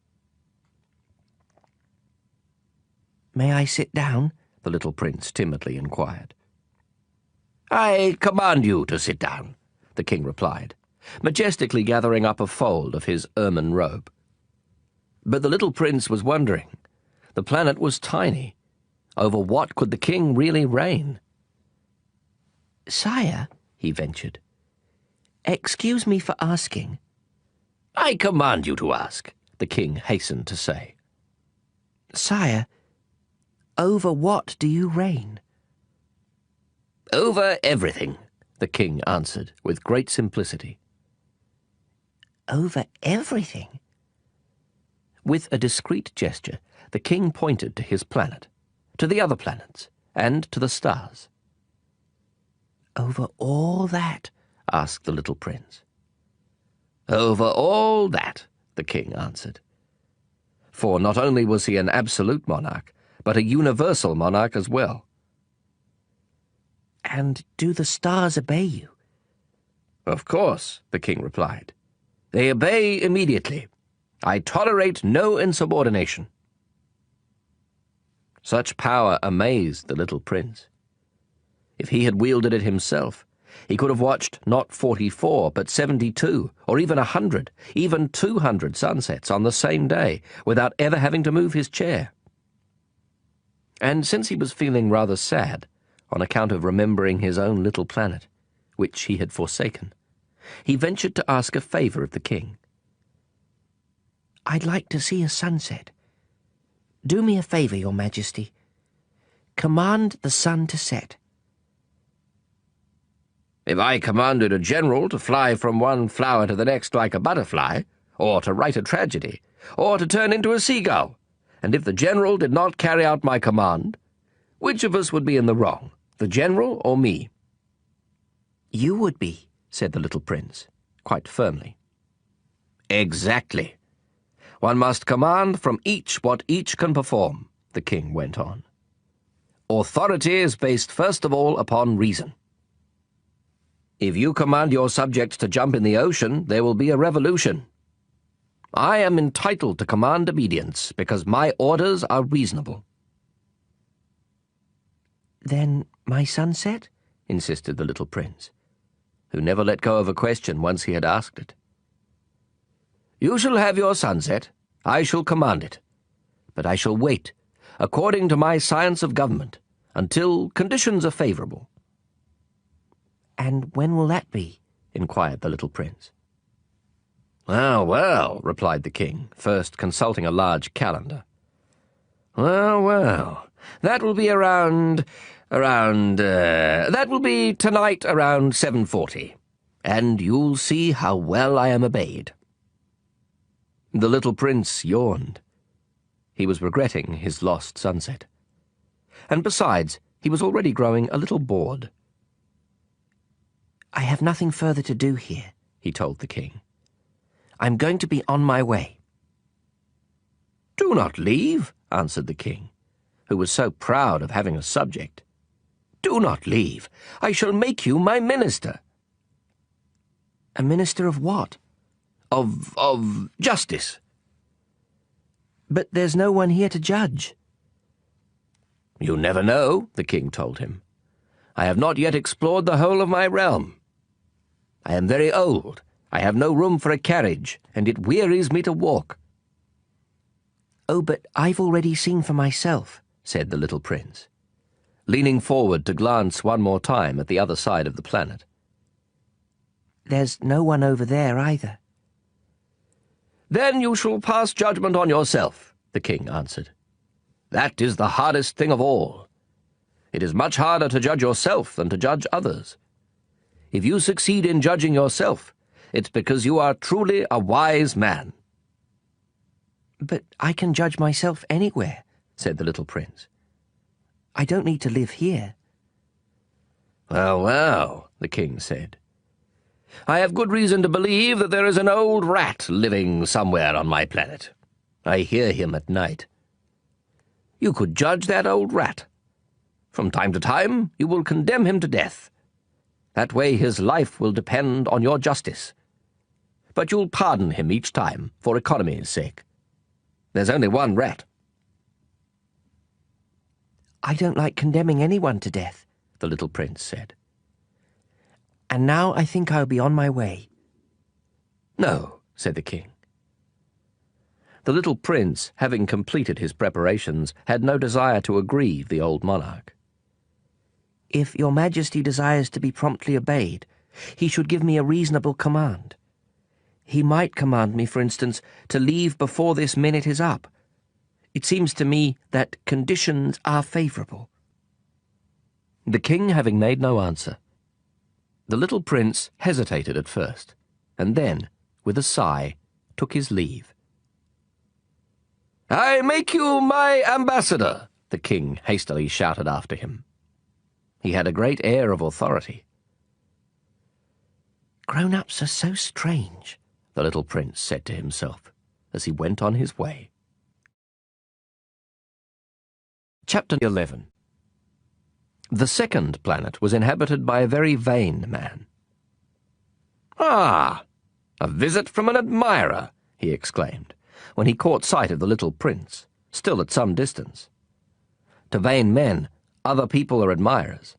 "May I sit down?" the little prince timidly inquired. "I command you to sit down," the king replied, majestically gathering up a fold of his ermine robe. But the little prince was wondering, The planet was tiny. Over what could the king really reign? "Sire," he ventured, "excuse me for asking." "I command you to ask," the king hastened to say. "Sire, over what do you reign?" "Over everything," the king answered with great simplicity. "Over everything?" With a discreet gesture, the king pointed to his planet, to the other planets, and to the stars. "Over all that?" asked the little prince. "Over all that," the king answered. For not only was he an absolute monarch, but a universal monarch as well. "And do the stars obey you?" "Of course," the king replied. "They obey immediately. I tolerate no insubordination." Such power amazed the little prince. If he had wielded it himself, he could have watched not 44, but 72, or even 100, even 200 sunsets on the same day, without ever having to move his chair. And since he was feeling rather sad, on account of remembering his own little planet, which he had forsaken, he ventured to ask a favour of the king. "I'd like to see a sunset. Do me a favour, Your Majesty. Command the sun to set." "If I commanded a general to fly from one flower to the next like a butterfly, or to write a tragedy, or to turn into a seagull, and if the general did not carry out my command, which of us would be in the wrong, the general or me?" "You would be," said the little prince, quite firmly. "Exactly. One must command from each what each can perform," the king went on. "Authority is based first of all upon reason. If you command your subjects to jump in the ocean, there will be a revolution. I am entitled to command obedience because my orders are reasonable." "Then my sunset?" insisted the little prince, who never let go of a question once he had asked it. "You shall have your sunset. I shall command it. But I shall wait, according to my science of government, until conditions are favourable." "And when will that be?" inquired the little prince. "Well, well," replied the king, first consulting a large calendar. Well, that will be that will be tonight around 7:40, and you'll see how well I am obeyed." The little prince yawned. He was regretting his lost sunset. And besides, he was already growing a little bored. "I have nothing further to do here," he told the king. "I'm going to be on my way." "Do not leave," answered the king, who was so proud of having a subject. "Do not leave. I shall make you my minister." "A minister of what?" Of justice." "But there's no one here to judge." "You never know," the king told him. "I have not yet explored the whole of my realm. I am very old. I have no room for a carriage, and it wearies me to walk." "Oh, but I've already seen for myself," said the little prince, leaning forward to glance one more time at the other side of the planet. "There's no one over there either." "Then you shall pass judgment on yourself," the king answered. "That is the hardest thing of all. It is much harder to judge yourself than to judge others. If you succeed in judging yourself, it's because you are truly a wise man." "But I can judge myself anywhere," said the little prince. "I don't need to live here." Well, the king said. "I have good reason to believe that there is an old rat living somewhere on my planet. I hear him at night. You could judge that old rat. From time to time, you will condemn him to death. That way his life will depend on your justice. But you'll pardon him each time, for economy's sake. There's only one rat." "I don't like condemning anyone to death," the little prince said. "And now I think I'll be on my way." "No," said the king. The little prince, having completed his preparations, had no desire to aggrieve the old monarch. "If your Majesty desires to be promptly obeyed, he should give me a reasonable command. He might command me, for instance, to leave before this minute is up. It seems to me that conditions are favourable." The king having made no answer, the little prince hesitated at first, and then, with a sigh, took his leave. "I make you my ambassador," the king hastily shouted after him. He had a great air of authority. "Grown-ups are so strange," the little prince said to himself as he went on his way. Chapter 11. The second planet was inhabited by a very vain man. "Ah, a visit from an admirer," he exclaimed, when he caught sight of the little prince, still at some distance. To vain men, other people are admirers.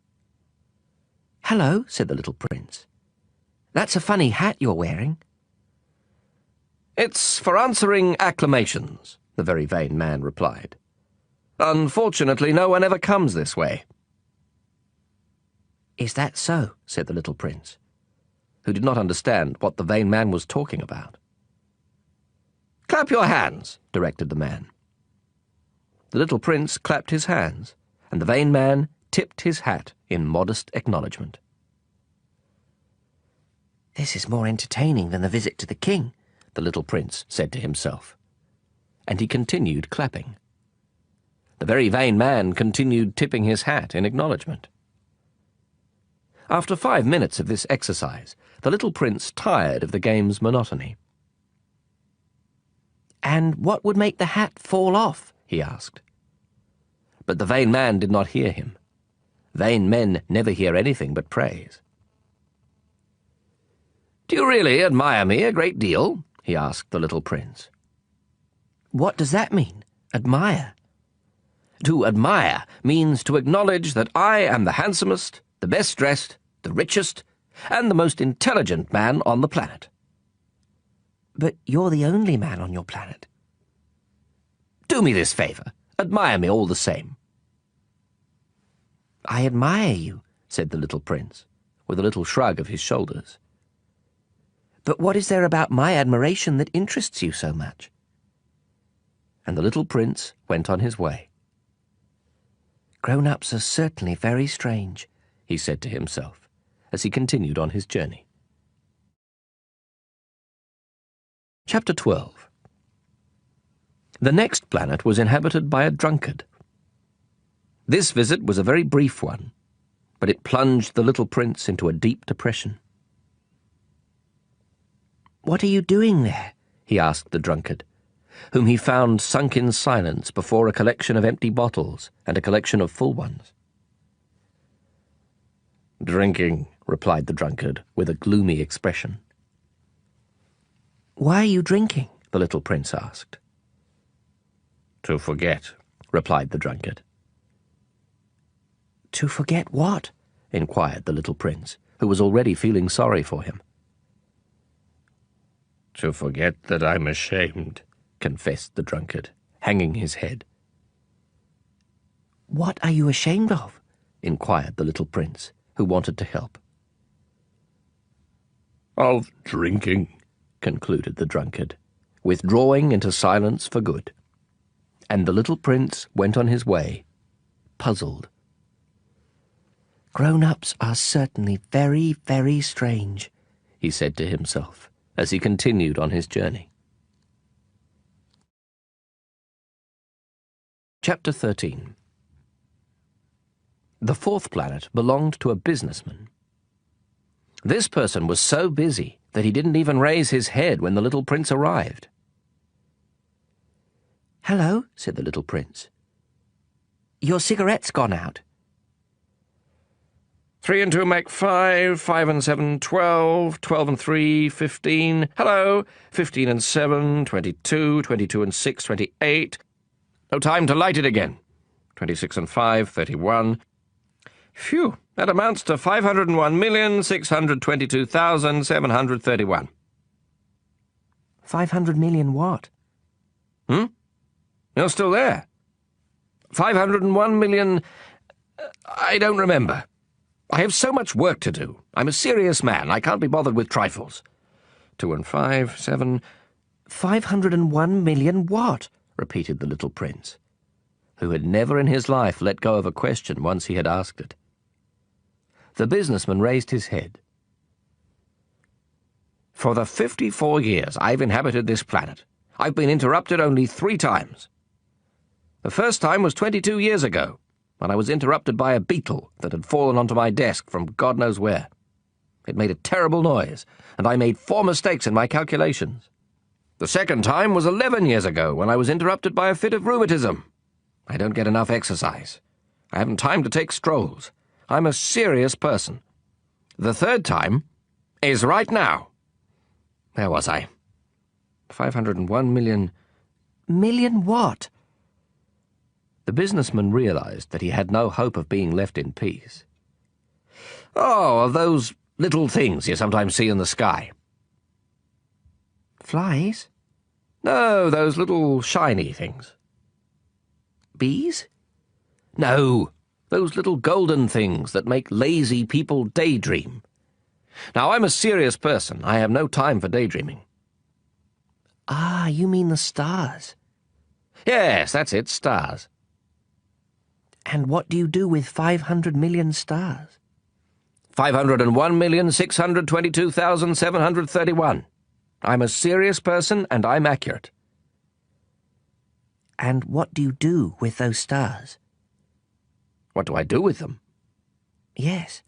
"Hello," said the little prince. "That's a funny hat you're wearing." "It's for answering acclamations," the very vain man replied. "Unfortunately, no one ever comes this way." "Is that so?" said the little prince, who did not understand what the vain man was talking about. "Clap your hands," directed the man. The little prince clapped his hands, and the vain man tipped his hat in modest acknowledgement. "This is more entertaining than the visit to the king," the little prince said to himself, and he continued clapping. The very vain man continued tipping his hat in acknowledgement. After 5 minutes of this exercise, the little prince tired of the game's monotony. "And what would make the hat fall off?" he asked. But the vain man did not hear him. Vain men never hear anything but praise. "Do you really admire me a great deal?" he asked the little prince. "What does that mean, admire?" To admire means to acknowledge that I am the handsomest, the best dressed, the richest, and the most intelligent man on the planet. "But you're the only man on your planet." "Do me this favour. Admire me all the same." "I admire you," said the little prince, with a little shrug of his shoulders. "But what is there about my admiration that interests you so much?" And the little prince went on his way. "Grown-ups are certainly very strange," he said to himself, as he continued on his journey. Chapter 12. The next planet was inhabited by a drunkard. This visit was a very brief one, but it plunged the little prince into a deep depression. "What are you doing there?" he asked the drunkard, whom he found sunk in silence before a collection of empty bottles and a collection of full ones. "Drinking," replied the drunkard, with a gloomy expression. "Why are you drinking?" the little prince asked. "To forget," replied the drunkard. "To forget what?" inquired the little prince, who was already feeling sorry for him. "To forget that I'm ashamed," confessed the drunkard, hanging his head. "What are you ashamed of?" inquired the little prince, who wanted to help. "Of drinking," concluded the drunkard, withdrawing into silence for good. And the little prince went on his way, puzzled. "Grown-ups are certainly very, very strange," he said to himself, as he continued on his journey. Chapter 13. The fourth planet belonged to a businessman. This person was so busy that he didn't even raise his head when the little prince arrived. "Hello," said the little prince. "Your cigarette's gone out." 3 and 2 make 5, 5 and 7, 12, 12 and 3, 15. Hello, 15 and 7, 22, 22 and 6, 28. No time to light it again. 26 and 5, 31. Phew, that amounts to 501,622,731. 500 million what? Hmm? You're still there? 501 million... I don't remember. I have so much work to do. I'm a serious man. I can't be bothered with trifles. 2 and 5, 7... 501 million what? Repeated the little prince, who had never in his life let go of a question once he had asked it. The businessman raised his head. For the 54 years I've inhabited this planet, I've been interrupted only 3 times. The first time was 22 years ago, when I was interrupted by a beetle that had fallen onto my desk from God knows where. It made a terrible noise, and I made 4 mistakes in my calculations. The second time was 11 years ago, when I was interrupted by a fit of rheumatism. I don't get enough exercise. I haven't time to take strolls. I'm a serious person. The third time is right now. Where was I? 501 million... Million what? The businessman realized that he had no hope of being left in peace. Oh, those little things you sometimes see in the sky. Flies? No, those little shiny things. Bees? No, those little golden things that make lazy people daydream. Now, I'm a serious person. I have no time for daydreaming. Ah, you mean the stars. Yes, that's it, stars. And what do you do with 500 million stars? 501,622,731. I'm a serious person, and I'm accurate. And what do you do with those stars? What do I do with them? Yes.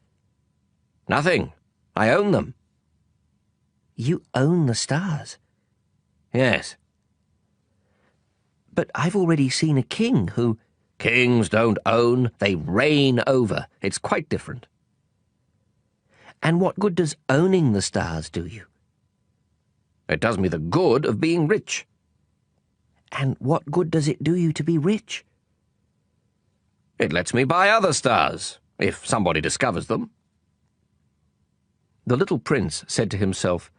Nothing. I own them. You own the stars? Yes. But I've already seen a king who... Kings don't own, they reign over. It's quite different. And what good does owning the stars do you? It does me the good of being rich. And what good does it do you to be rich? It lets me buy other stars, if somebody discovers them. The little prince said to himself,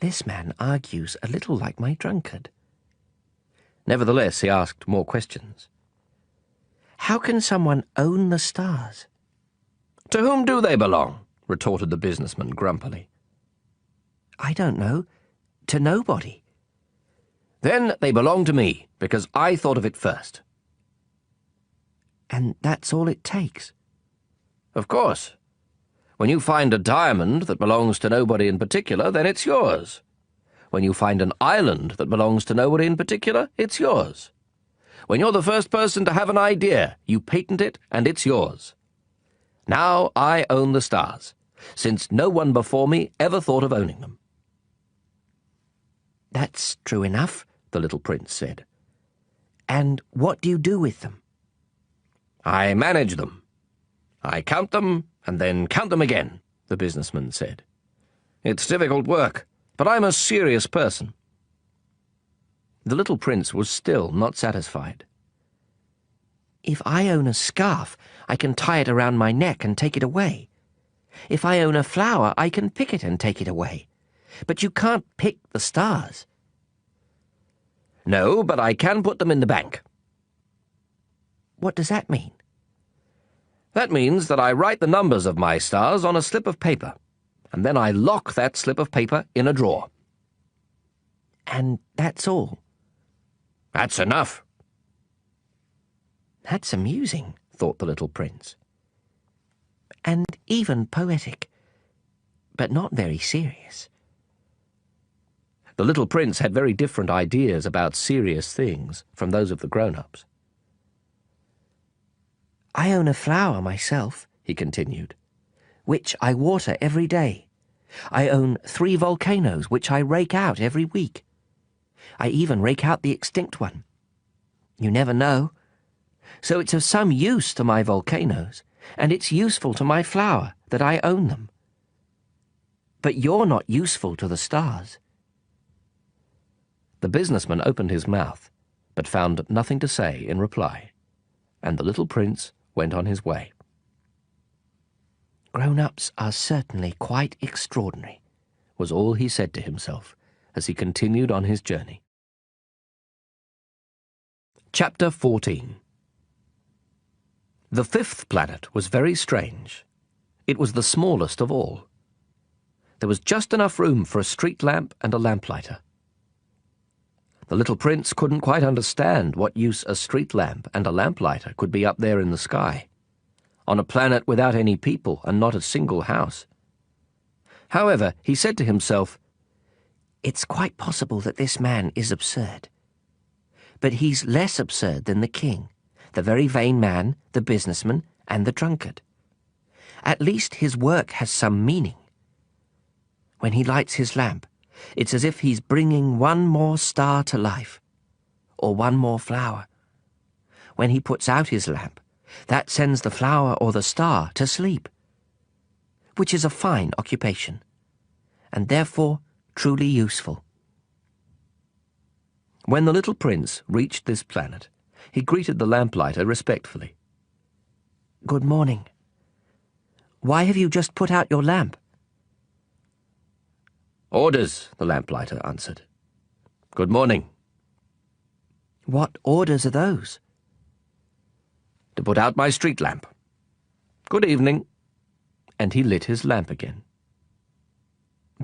This man argues a little like my drunkard. Nevertheless, he asked more questions. How can someone own the stars? To whom do they belong? Retorted the businessman grumpily. I don't know. To nobody. Then they belong to me, because I thought of it first. And that's all it takes? Of course. When you find a diamond that belongs to nobody in particular, then it's yours. When you find an island that belongs to nobody in particular, it's yours. When you're the first person to have an idea, you patent it and it's yours. Now I own the stars, since no one before me ever thought of owning them. That's true enough, the little prince said. And what do you do with them? I manage them. I count them and then count them again, the businessman said. It's difficult work, but I'm a serious person. The little prince was still not satisfied. If I own a scarf, I can tie it around my neck and take it away. If I own a flower, I can pick it and take it away. But you can't pick the stars. No, but I can put them in the bank. What does that mean? That means that I write the numbers of my stars on a slip of paper, and then I lock that slip of paper in a drawer. And that's all? That's enough. That's amusing, thought the little prince. And even poetic, but not very serious. The little prince had very different ideas about serious things from those of the grown-ups. I own a flower myself, he continued, which I water every day. I own 3 volcanoes which I rake out every week. I even rake out the extinct one. You never know. So it's of some use to my volcanoes, and it's useful to my flower that I own them. But you're not useful to the stars. The businessman opened his mouth, but found nothing to say in reply, and the little prince went on his way. Grown-ups are certainly quite extraordinary, was all he said to himself as he continued on his journey. Chapter 14. The fifth planet was very strange. It was the smallest of all. There was just enough room for a street lamp and a lamplighter. The little prince couldn't quite understand what use a street lamp and a lamplighter could be up there in the sky, on a planet without any people and not a single house. However, he said to himself, "It's quite possible that this man is absurd. But he's less absurd than the king, the very vain man, the businessman, and the drunkard. At least his work has some meaning. When he lights his lamp, it's as if he's bringing one more star to life, or one more flower. When he puts out his lamp, that sends the flower or the star to sleep, which is a fine occupation, and therefore truly useful." When the little prince reached this planet, he greeted the lamplighter respectfully. "Good morning. Why have you just put out your lamp?" "Orders," the lamplighter answered. "Good morning." "What orders are those?" "To put out my street lamp. Good evening." And he lit his lamp again.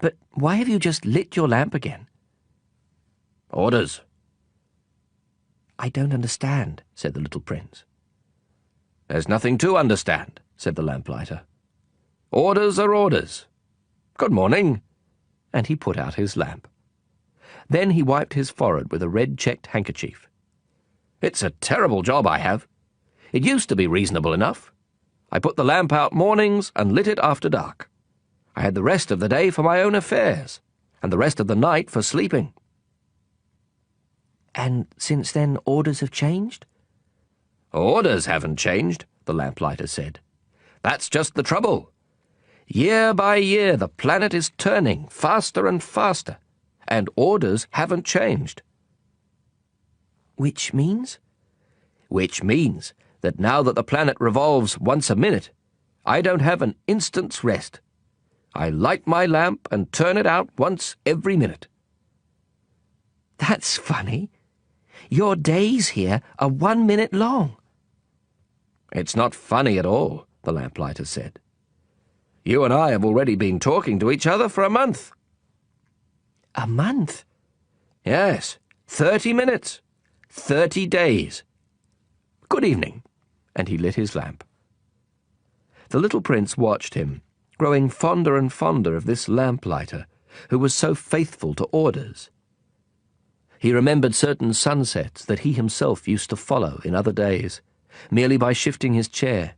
"But why have you just lit your lamp again?" "Orders." "I don't understand," said the little prince. "There's nothing to understand," said the lamplighter. "Orders are orders. Good morning." And he put out his lamp. Then he wiped his forehead with a red-checked handkerchief. "It's a terrible job I have. It used to be reasonable enough. I put the lamp out mornings and lit it after dark. I had the rest of the day for my own affairs, and the rest of the night for sleeping." "And since then orders have changed?" "Orders haven't changed," the lamplighter said. "That's just the trouble. Year by year the planet is turning faster and faster, and orders haven't changed." "Which means?" "Which means that now that the planet revolves once a minute, I don't have an instant's rest. I light my lamp and turn it out once every minute." "That's funny. Your days here are 1 minute long." "It's not funny at all," the lamplighter said. "You and I have already been talking to each other for a month." "A month?" "Yes, 30 minutes. 30 days. Good evening." And he lit his lamp. The little prince watched him, growing fonder and fonder of this lamplighter, who was so faithful to orders. He remembered certain sunsets that he himself used to follow in other days, merely by shifting his chair.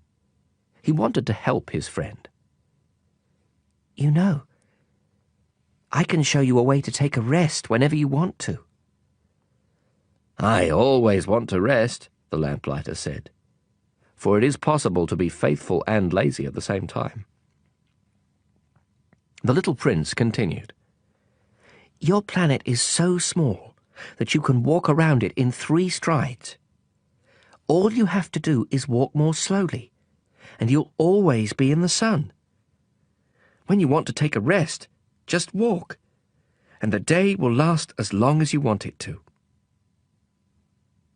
He wanted to help his friend. "You know, I can show you a way to take a rest whenever you want to." "I always want to rest," the lamplighter said, "for it is possible to be faithful and lazy at the same time." The little prince continued. "Your planet is so small that you can walk around it in 3 strides. All you have to do is walk more slowly, and you'll always be in the sun. When you want to take a rest, just walk, and the day will last as long as you want it to."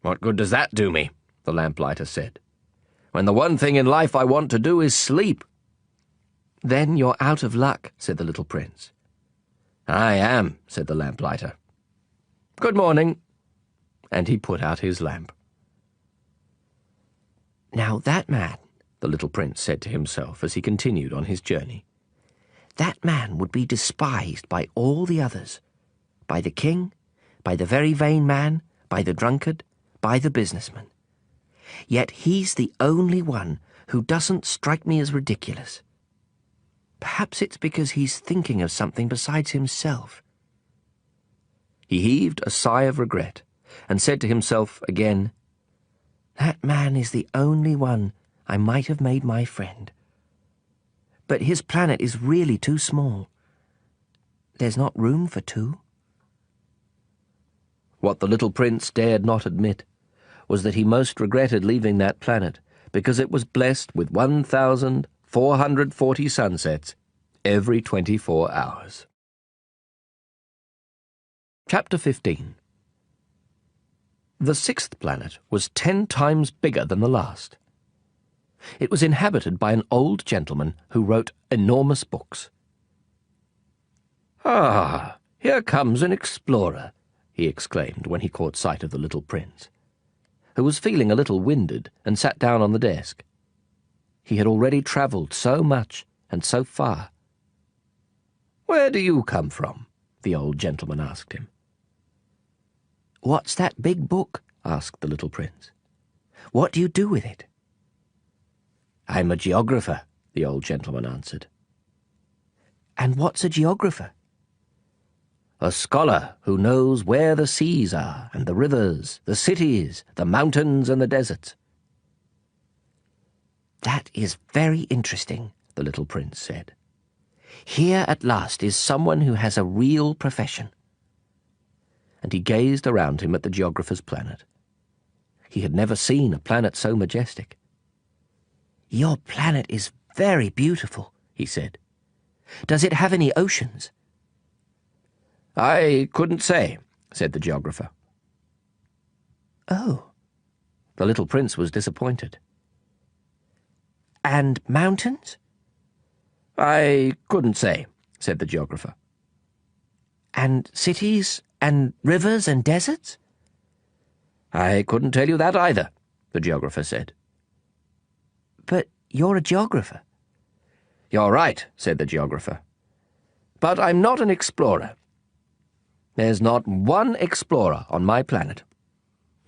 "What good does that do me?" the lamplighter said, "when the one thing in life I want to do is sleep?" "Then you're out of luck," said the little prince. "I am," said the lamplighter. "Good morning." And he put out his lamp. "Now that man," the little prince said to himself as he continued on his journey, "that man would be despised by all the others, by the king, by the very vain man, by the drunkard, by the businessman. Yet he's the only one who doesn't strike me as ridiculous. Perhaps it's because he's thinking of something besides himself." He heaved a sigh of regret and said to himself again, "That man is the only one I might have made my friend. But his planet is really too small. There's not room for 2. What the little prince dared not admit was that he most regretted leaving that planet because it was blessed with 1,440 sunsets every 24 hours. Chapter 15. The sixth planet was 10 times bigger than the last. It was inhabited by an old gentleman who wrote enormous books. "Ah, here comes an explorer," he exclaimed when he caught sight of the little prince, who was feeling a little winded and sat down on the desk. He had already travelled so much and so far. "Where do you come from?" the old gentleman asked him. "What's that big book?" asked the little prince. "What do you do with it?" "I'm a geographer," the old gentleman answered. "And what's a geographer?" "A scholar who knows where the seas are, and the rivers, the cities, the mountains and the deserts." "That is very interesting," the little prince said. "Here at last is someone who has a real profession." And he gazed around him at the geographer's planet. He had never seen a planet so majestic. "Your planet is very beautiful," he said. "Does it have any oceans?" "I couldn't say," said the geographer. "Oh." The little prince was disappointed. "And mountains?" "I couldn't say," said the geographer. "And cities and rivers and deserts?" "I couldn't tell you that either," the geographer said. "But you're a geographer." "You're right," said the geographer. "But I'm not an explorer. There's not one explorer on my planet.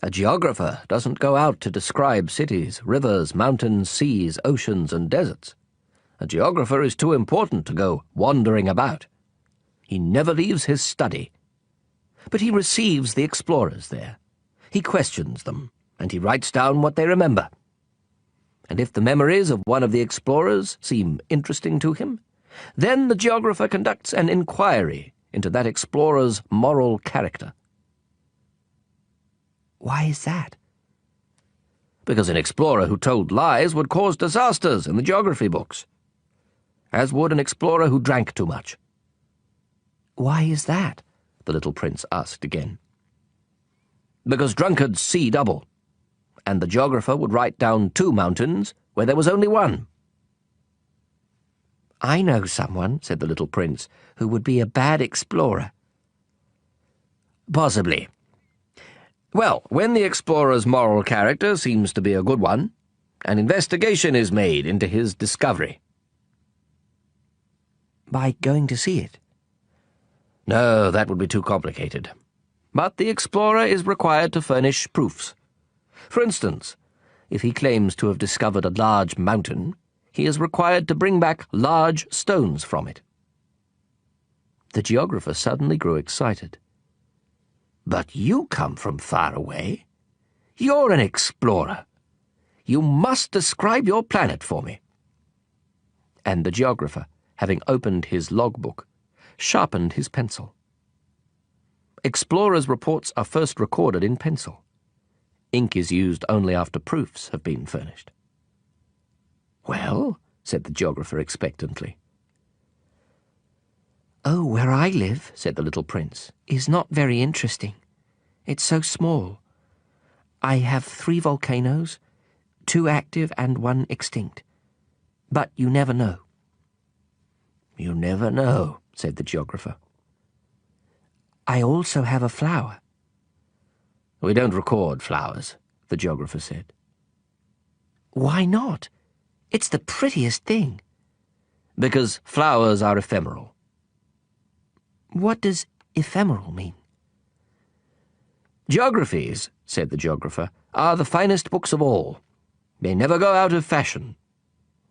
A geographer doesn't go out to describe cities, rivers, mountains, seas, oceans, and deserts. A geographer is too important to go wandering about. He never leaves his study. But he receives the explorers there. He questions them, and he writes down what they remember. And if the memories of one of the explorers seem interesting to him, then the geographer conducts an inquiry into that explorer's moral character." "Why is that?" "Because an explorer who told lies would cause disasters in the geography books, as would an explorer who drank too much." "Why is that?" the little prince asked again. "Because drunkards see double, and the geographer would write down 2 mountains where there was only 1. "I know someone," said the little prince, "who would be a bad explorer." "Possibly. Well, when the explorer's moral character seems to be a good one, an investigation is made into his discovery." "By going to see it?" "No, that would be too complicated. But the explorer is required to furnish proofs. For instance, if he claims to have discovered a large mountain, he is required to bring back large stones from it." The geographer suddenly grew excited. "But you come from far away. You're an explorer. You must describe your planet for me." And the geographer, having opened his logbook, sharpened his pencil. Explorers' reports are first recorded in pencil. Ink is used only after proofs have been furnished. "Well," said the geographer expectantly. "Oh, where I live," said the little prince, "is not very interesting. It's so small. I have 3 volcanoes, 2 active and 1 extinct. But you never know." "You never know," said the geographer. "I also have a flower." "We don't record flowers," the geographer said. "Why not? It's the prettiest thing." "Because flowers are ephemeral." "What does ephemeral mean?" "Geographies," said the geographer, "are the finest books of all. They never go out of fashion.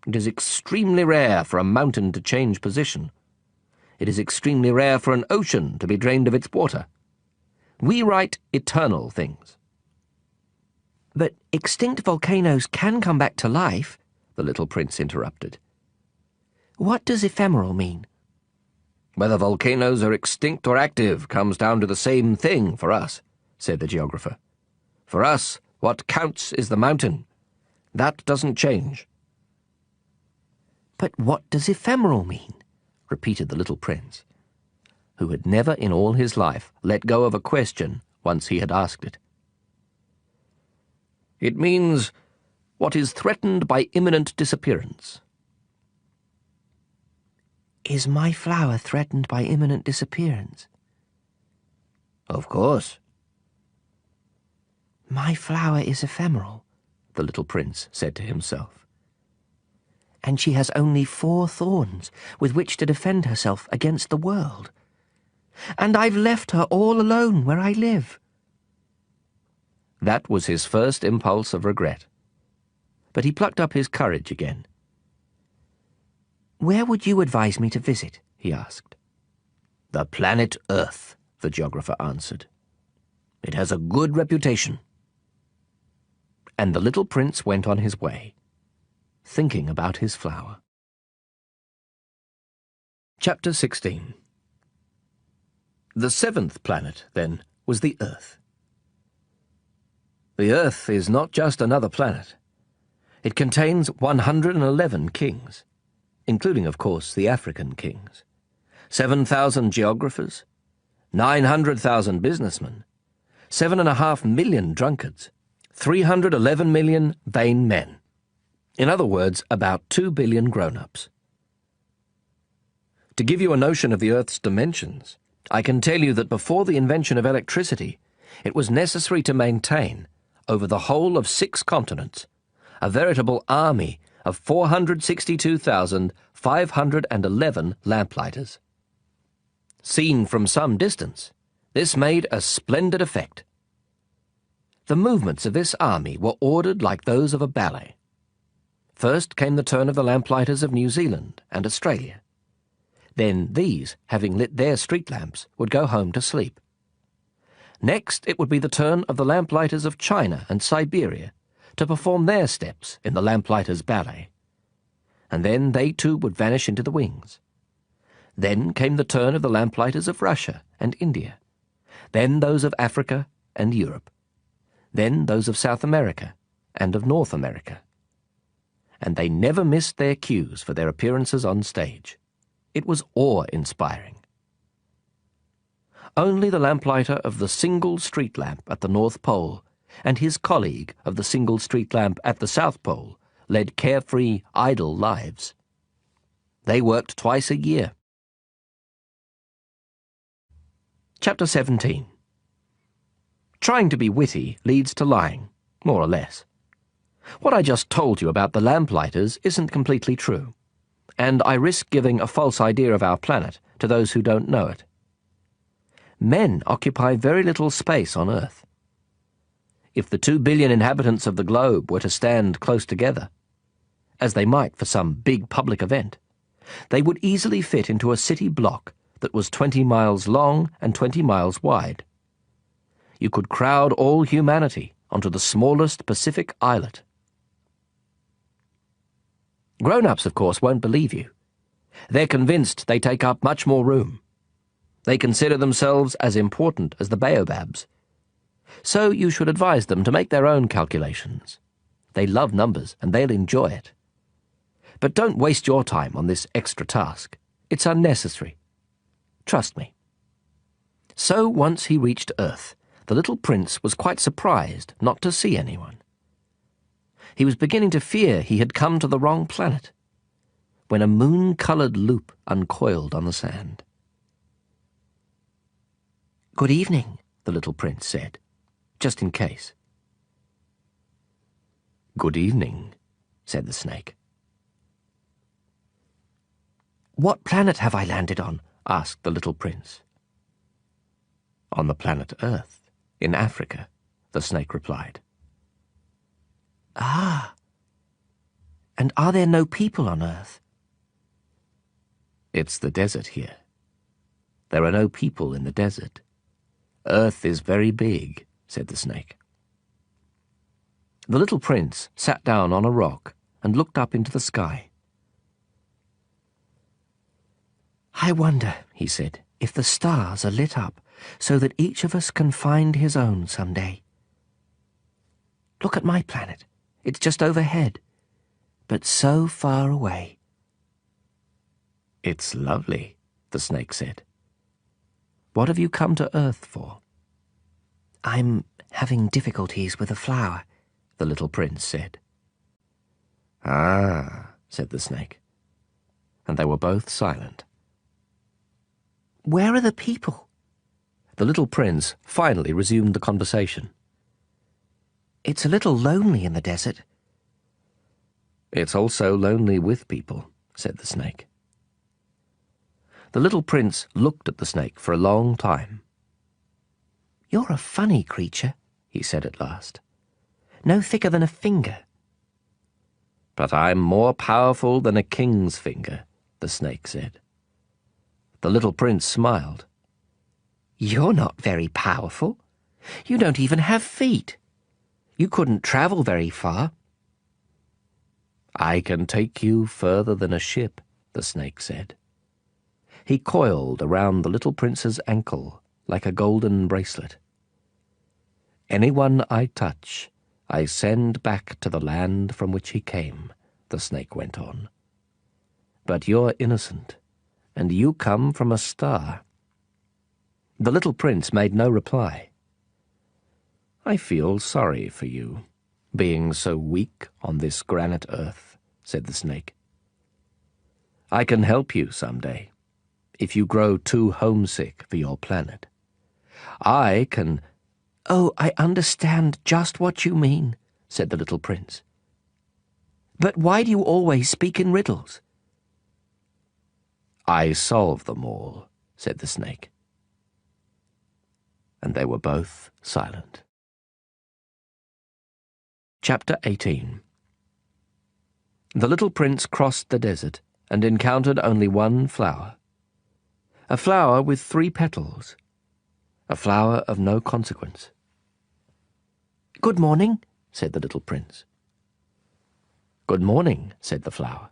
It is extremely rare for a mountain to change position. It is extremely rare for an ocean to be drained of its water. We write eternal things." "But extinct volcanoes can come back to life," the little prince interrupted. "What does ephemeral mean?" "Whether volcanoes are extinct or active comes down to the same thing for us," said the geographer. "For us, what counts is the mountain. That doesn't change." "But what does ephemeral mean?" repeated the little prince, who had never in all his life let go of a question once he had asked it. It means what is threatened by imminent disappearance. Is my flower threatened by imminent disappearance? Of course. My flower is ephemeral, the little prince said to himself. And she has only 4 thorns with which to defend herself against the world. And I've left her all alone where I live. That was his first impulse of regret. But he plucked up his courage again. Where would you advise me to visit? He asked. The planet Earth, the geographer answered. It has a good reputation. And the little prince went on his way, thinking about his flower. Chapter 16. The 7th planet, then, was the Earth. The Earth is not just another planet. It contains 111 kings, including, of course, the African kings, 7,000 geographers, 900,000 businessmen, 7.5 million drunkards, 311 million vain men. In other words, about 2 billion grown-ups. To give you a notion of the Earth's dimensions, I can tell you that before the invention of electricity, it was necessary to maintain, over the whole of 6 continents, a veritable army of 462,511 lamplighters. Seen from some distance, this made a splendid effect. The movements of this army were ordered like those of a ballet. First came the turn of the lamplighters of New Zealand and Australia. Then these, having lit their street lamps, would go home to sleep. Next it would be the turn of the lamplighters of China and Siberia to perform their steps in the lamplighters' ballet. And then they too would vanish into the wings. Then came the turn of the lamplighters of Russia and India. Then those of Africa and Europe. Then those of South America and of North America. And they never missed their cues for their appearances on stage. It was awe-inspiring. Only the lamplighter of the single street lamp at the North Pole and his colleague of the single street lamp at the South Pole led carefree, idle lives. They worked twice a year. Chapter 17. Trying to be witty leads to lying, more or less. What I just told you about the lamplighters isn't completely true, and I risk giving a false idea of our planet to those who don't know it. Men occupy very little space on Earth. If the 2 billion inhabitants of the globe were to stand close together, as they might for some big public event, they would easily fit into a city block that was 20 miles long and 20 miles wide. You could crowd all humanity onto the smallest Pacific islet. Grown-ups, of course, won't believe you. They're convinced they take up much more room. They consider themselves as important as the baobabs. So you should advise them to make their own calculations. They love numbers, and they'll enjoy it. But don't waste your time on this extra task. It's unnecessary. Trust me. So once he reached Earth, the little prince was quite surprised not to see anyone. He was beginning to fear he had come to the wrong planet, when a moon-coloured loop uncoiled on the sand. "Good evening," the little prince said, just in case. "Good evening," said the snake. "What planet have I landed on?" asked the little prince. "On the planet Earth, in Africa," the snake replied. "Ah. And are there no people on Earth?" "It's the desert here. There are no people in the desert. Earth is very big," said the snake. The little prince sat down on a rock and looked up into the sky. "I wonder," he said, "if the stars are lit up so that each of us can find his own some day. Look at my planet. It's just overhead, but so far away." "It's lovely," the snake said. "What have you come to Earth for?" "I'm having difficulties with a flower," the little prince said. "Ah," said the snake, and they were both silent. "Where are the people?" The little prince finally resumed the conversation. "It's a little lonely in the desert." "It's also lonely with people," said the snake. The little prince looked at the snake for a long time. "You're a funny creature," he said at last. "No thicker than a finger." "But I'm more powerful than a king's finger," the snake said. The little prince smiled. "You're not very powerful. You don't even have feet. You couldn't travel very far." "I can take you further than a ship," the snake said. He coiled around the little prince's ankle like a golden bracelet. "Anyone I touch, I send back to the land from which he came," the snake went on. "But you're innocent, and you come from a star." The little prince made no reply. "I feel sorry for you, being so weak on this granite earth," said the snake. "I can help you someday, if you grow too homesick for your planet. I can—" "Oh, I understand just what you mean," said the little prince. "But why do you always speak in riddles?" "I solve them all," said the snake. And they were both silent. Chapter 18. The little prince crossed the desert and encountered only one flower. A flower with 3 petals. A flower of no consequence. "Good morning," said the little prince. "Good morning," said the flower.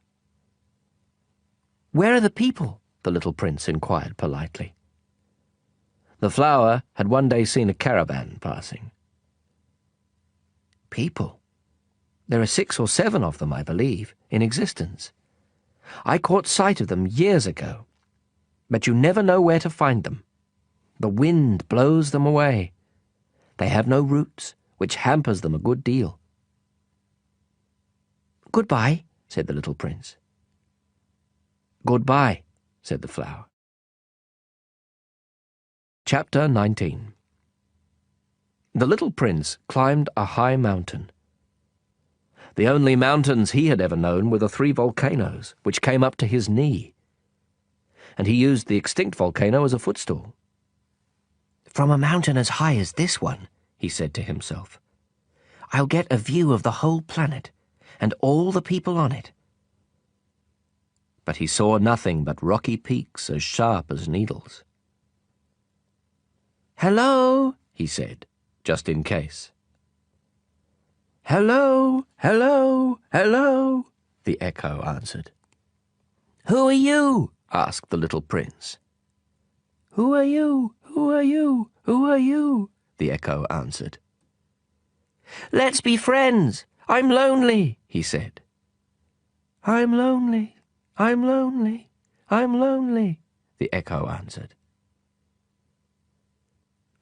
"Where are the people?" the little prince inquired politely. The flower had one day seen a caravan passing. "People? There are 6 or 7 of them, I believe, in existence. I caught sight of them years ago. But you never know where to find them. The wind blows them away. They have no roots, which hampers them a good deal." "Goodbye," said the little prince. "Goodbye," said the flower. Chapter 19. The little prince climbed a high mountain. The only mountains he had ever known were the 3 volcanoes, which came up to his knee. And he used the extinct volcano as a footstool. "From a mountain as high as this one," he said to himself, "I'll get a view of the whole planet, and all the people on it." But he saw nothing but rocky peaks as sharp as needles. "Hello," he said, just in case. "Hello, hello, hello," the echo answered. "Who are you?" asked the little prince. "Who are you? Who are you? Who are you?" the echo answered. "Let's be friends. I'm lonely," he said. "I'm lonely, I'm lonely, I'm lonely," the echo answered.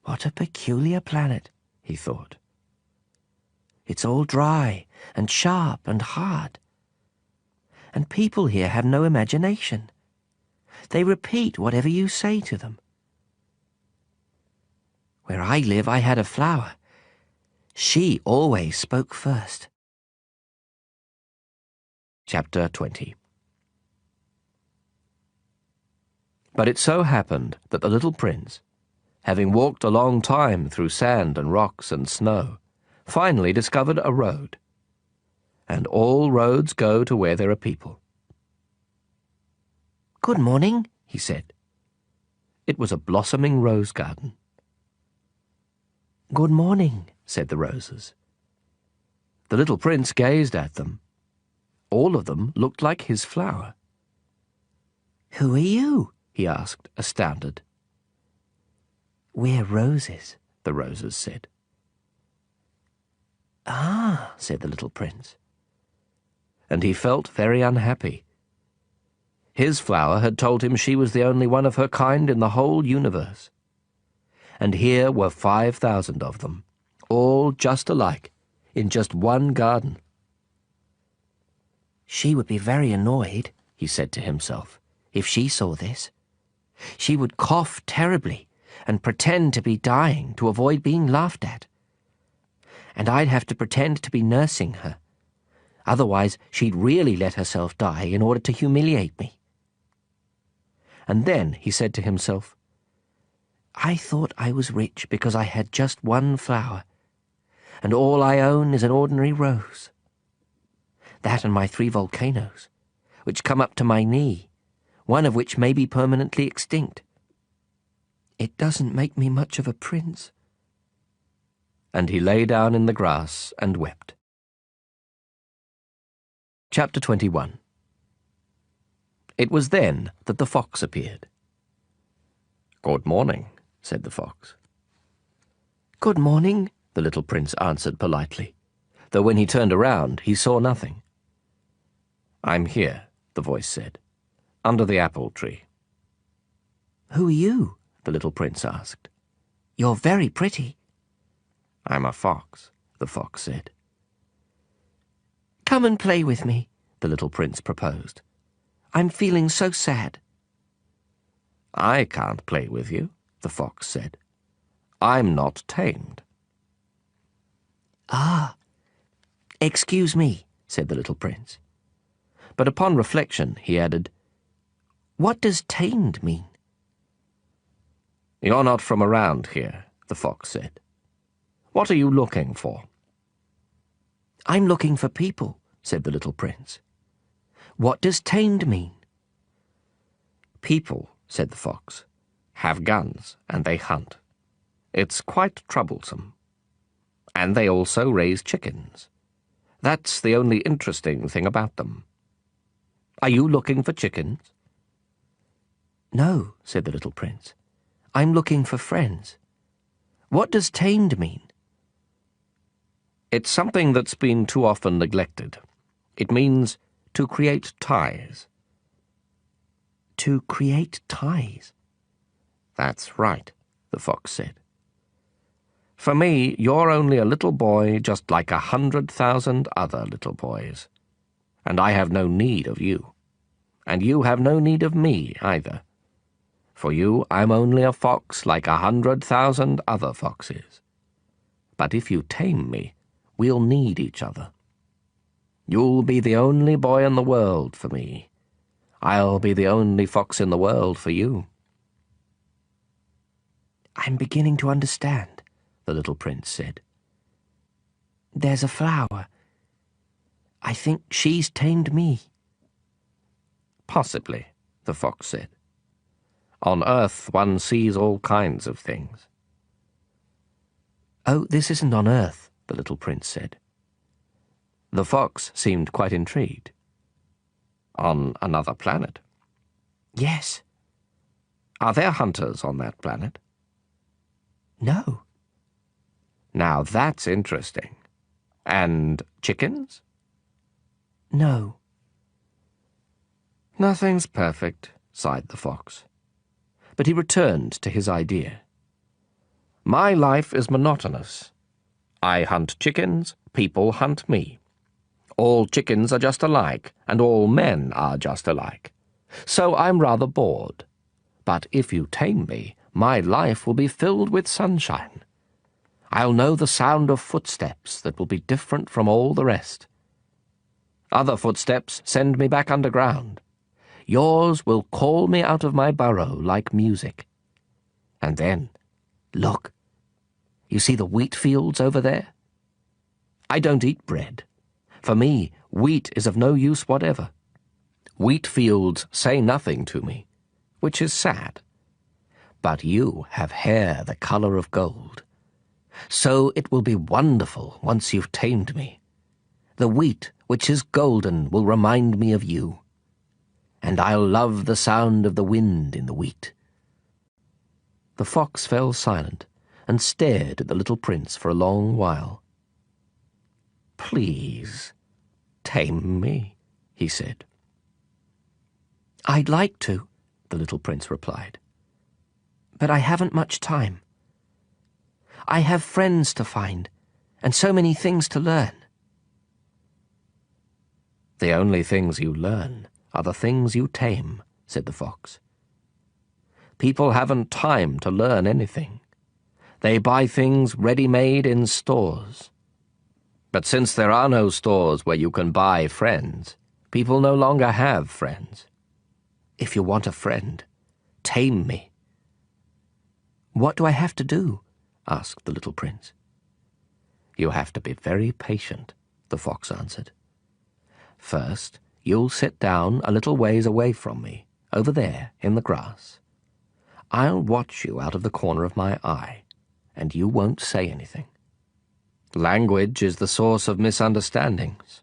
"What a peculiar planet," he thought. "It's all dry and sharp and hard. And people here have no imagination. They repeat whatever you say to them. Where I live, I had a flower. She always spoke first." Chapter 20. But it so happened that the little prince, having walked a long time through sand and rocks and snow, finally discovered a road. And all roads go to where there are people. "Good morning," he said. It was a blossoming rose garden. "Good morning," said the roses. The little prince gazed at them. All of them looked like his flower. "Who are you?" he asked, astounded. "We're roses," the roses said. "Ah," said the little prince. And he felt very unhappy. His flower had told him she was the only one of her kind in the whole universe. And here were 5,000 of them, all just alike, in just one garden. She would be very annoyed, he said to himself, if she saw this. She would cough terribly and pretend to be dying to avoid being laughed at. And I'd have to pretend to be nursing her. Otherwise, she'd really let herself die in order to humiliate me. And then he said to himself, I thought I was rich because I had just one flower, and all I own is an ordinary rose. That and my 3 volcanoes, which come up to my knee, one of which may be permanently extinct. It doesn't make me much of a prince. And he lay down in the grass and wept. Chapter 21. It was then that the fox appeared. "Good morning," said the fox. Good morning, The little prince answered politely, though when he turned around he saw nothing. "I'm here," the voice said, "under the apple tree." who are you? The little prince asked. You're very pretty. "I'm a fox," the fox said. Come and play with me, the little prince proposed. I'm feeling so sad. "I can't play with you," the fox said. "I'm not tamed." Ah, excuse me, said the little prince. But upon reflection he added, What does tamed mean? "You're not from around here," the fox said. "What are you looking for?" I'm looking for people, said the little prince. What does tamed mean? "People," said the fox, "have guns and they hunt. It's quite troublesome. And they also raise chickens. That's the only interesting thing about them. Are you looking for chickens?" No, said the little prince. I'm looking for friends. What does tamed mean? It's something that's been too often neglected. It means to create ties. To create ties. "That's right," the fox said. "For me, you're only a little boy just like 100,000 other little boys. And I have no need of you. And you have no need of me either. For you, I'm only a fox like 100,000 other foxes. But if you tame me, we'll need each other. You'll be the only boy in the world for me. I'll be the only fox in the world for you." I'm beginning to understand, the little prince said. There's a flower. I think she's tamed me. "Possibly," the fox said. "On Earth one sees all kinds of things." Oh, this isn't on Earth, the little prince said. The fox seemed quite intrigued. "On another planet? Yes. Are there hunters on that planet?" No. "Now that's interesting. And chickens?" No. "Nothing's perfect," sighed the fox. But he returned to his idea. "My life is monotonous. I hunt chickens, people hunt me. All chickens are just alike, and all men are just alike. So I'm rather bored. But if you tame me, my life will be filled with sunshine. I'll know the sound of footsteps that will be different from all the rest. Other footsteps send me back underground. Yours will call me out of my burrow like music. And then, look, you see the wheat fields over there? I don't eat bread. For me, wheat is of no use whatever. Wheat fields say nothing to me, which is sad. But you have hair the colour of gold. So it will be wonderful once you've tamed me. The wheat, which is golden, will remind me of you. And I'll love the sound of the wind in the wheat." The fox fell silent and stared at the little prince for a long while. "Please, tame me," he said. I'd like to, the little prince replied. But I haven't much time. I have friends to find, and so many things to learn. The only things you learn are the things you tame, said the fox. People haven't time to learn anything. They buy things ready-made in stores. But since there are no stores where you can buy friends, people no longer have friends. If you want a friend, tame me. What do I have to do? Asked the little prince. You have to be very patient, the fox answered. First, you'll sit down a little ways away from me, over there in the grass. I'll watch you out of the corner of my eye, and you won't say anything. Language is the source of misunderstandings.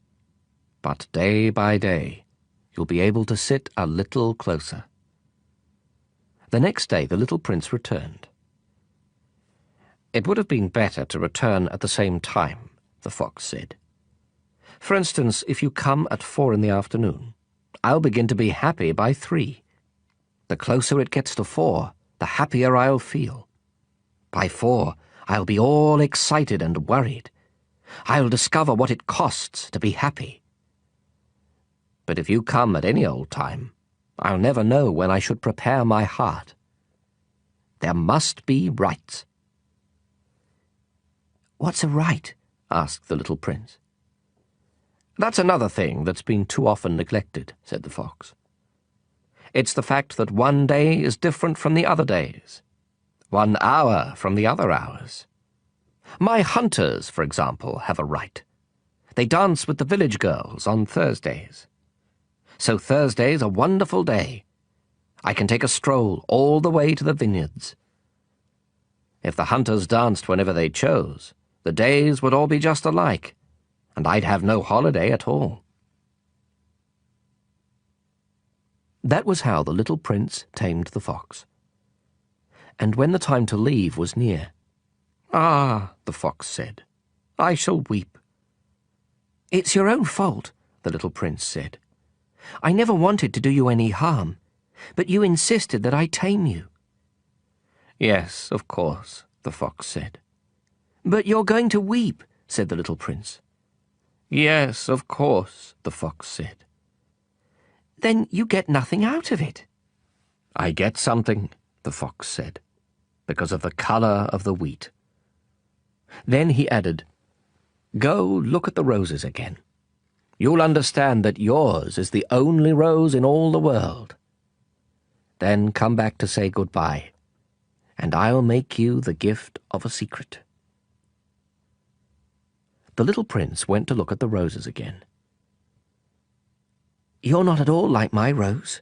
But day by day, you'll be able to sit a little closer. The next day the little prince returned. It would have been better to return at the same time, the fox said. For instance, if you come at 4 in the afternoon, I'll begin to be happy by 3. The closer it gets to 4, the happier I'll feel. By 4, I'll be all excited and worried. I'll discover what it costs to be happy. But if you come at any old time, I'll never know when I should prepare my heart. There must be rites. What's a rite? Asked the little prince. That's another thing that's been too often neglected, said the fox. It's the fact that one day is different from the other days, 1 hour from the other hours. My hunters, for example, have a rite. They dance with the village girls on Thursdays. So Thursday's a wonderful day. I can take a stroll all the way to the vineyards. If the hunters danced whenever they chose, the days would all be just alike, and I'd have no holiday at all. That was how the little prince tamed the fox. And when the time to leave was near, "Ah," the fox said, "I shall weep." "It's your own fault," the little prince said. "I never wanted to do you any harm, but you insisted that I tame you." "Yes, of course," the fox said. "But you're going to weep," said the little prince. "Yes, of course," the fox said. "Then you get nothing out of it." "I get something," the fox said, "because of the colour of the wheat." Then he added, "Go look at the roses again. You'll understand that yours is the only rose in all the world. Then come back to say goodbye, and I'll make you the gift of a secret." The little prince went to look at the roses again. "You're not at all like my rose.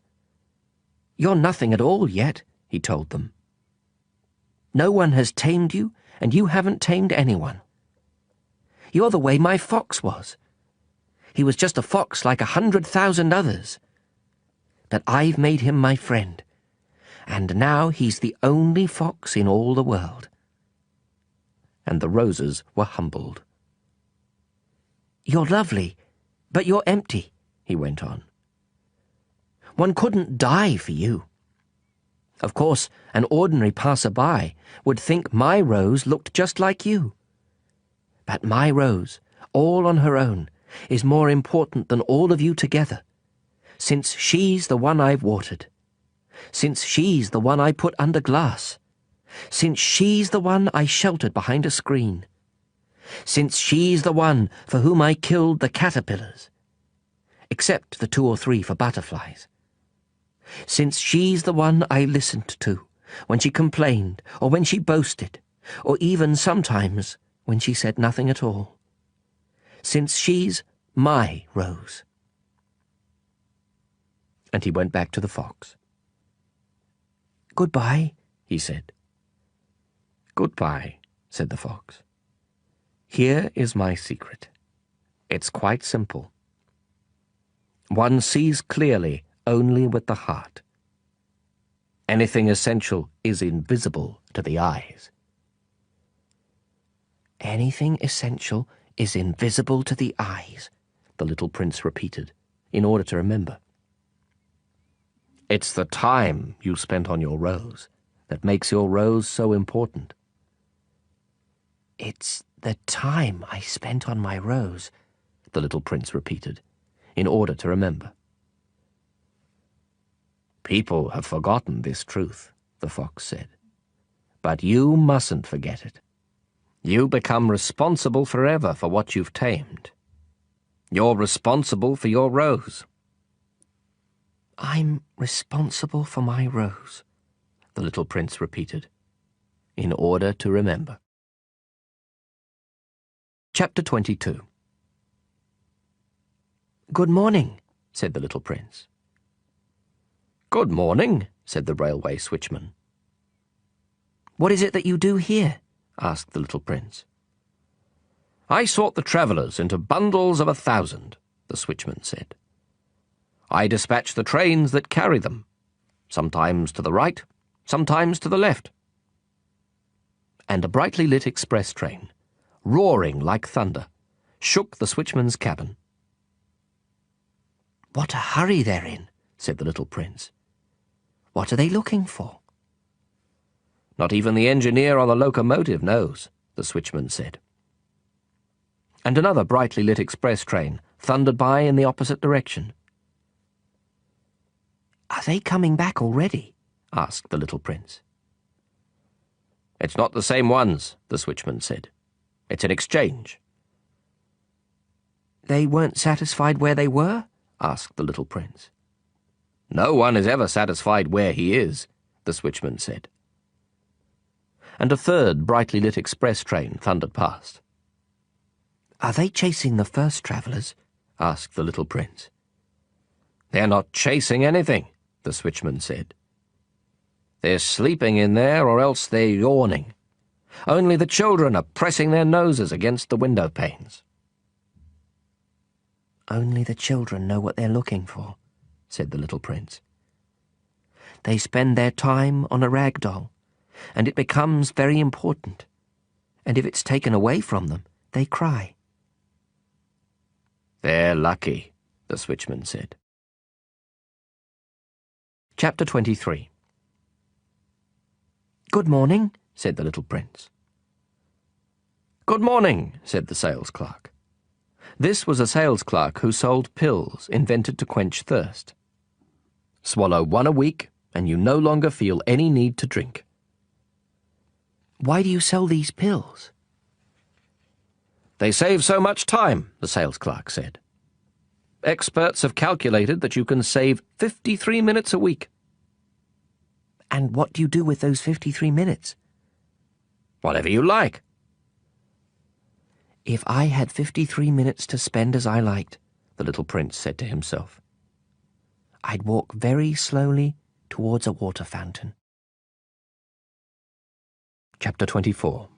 You're nothing at all yet," he told them. "No one has tamed you, and you haven't tamed anyone. You're the way my fox was. He was just a fox like 100,000 others. But I've made him my friend, and now he's the only fox in all the world." And the roses were humbled. "You're lovely, but you're empty," he went on. "One couldn't die for you. Of course, an ordinary passer-by would think my rose looked just like you. But my rose, all on her own, is more important than all of you together, since she's the one I've watered, since she's the one I put under glass, since she's the one I sheltered behind a screen, since she's the one for whom I killed the caterpillars, except the 2 or 3 for butterflies, since she's the one I listened to when she complained or when she boasted, or even sometimes when she said nothing at all, since she's my rose." And he went back to the fox. "Goodbye," he said. "Goodbye," said the fox. "Here is my secret. It's quite simple. One sees clearly only with the heart. Anything essential is invisible to the eyes." "Anything essential is invisible to the eyes," the little prince repeated, in order to remember. It's the time you spent on your rose that makes your rose so important. "It's The time I spent on my rose, the little prince repeated, in order to remember. People have forgotten this truth, the fox said. But you mustn't forget it. You become responsible forever for what you've tamed. You're responsible for your rose. I'm responsible for my rose, the little prince repeated, in order to remember. Chapter 22. Good morning, said the little prince. Good morning, said the railway switchman. What is it that you do here? Asked the little prince. I sort the travellers into bundles of 1,000, the switchman said. I dispatch the trains that carry them, sometimes to the right, sometimes to the left. And a brightly lit express train, roaring like thunder, shook the switchman's cabin. What a hurry they're in, said the little prince. What are they looking for? Not even the engineer on the locomotive knows, the switchman said. And another brightly lit express train thundered by in the opposite direction. Are they coming back already? Asked the little prince. It's not the same ones, the switchman said. It's an exchange. They weren't satisfied where they were? Asked the little prince. No one is ever satisfied where he is, the switchman said. And a third brightly lit express train thundered past. Are they chasing the first travellers? Asked the little prince. They're not chasing anything, the switchman said. They're sleeping in there, or else they're yawning. Only the children are pressing their noses against the window panes. Only the children know what they're looking for, said the little prince. They spend their time on a rag doll, and it becomes very important. And if it's taken away from them, they cry. They're lucky, the switchman said. Chapter 23. Good morning, said the little prince. Good morning, said the sales clerk. This was a sales clerk who sold pills invented to quench thirst. Swallow one a week, and you no longer feel any need to drink. Why do you sell these pills? They save so much time, the sales clerk said. Experts have calculated that you can save 53 minutes a week. And what do you do with those 53 minutes? Whatever you like. If I had 53 minutes to spend as I liked, the little prince said to himself, I'd walk very slowly towards a water fountain. Chapter 24.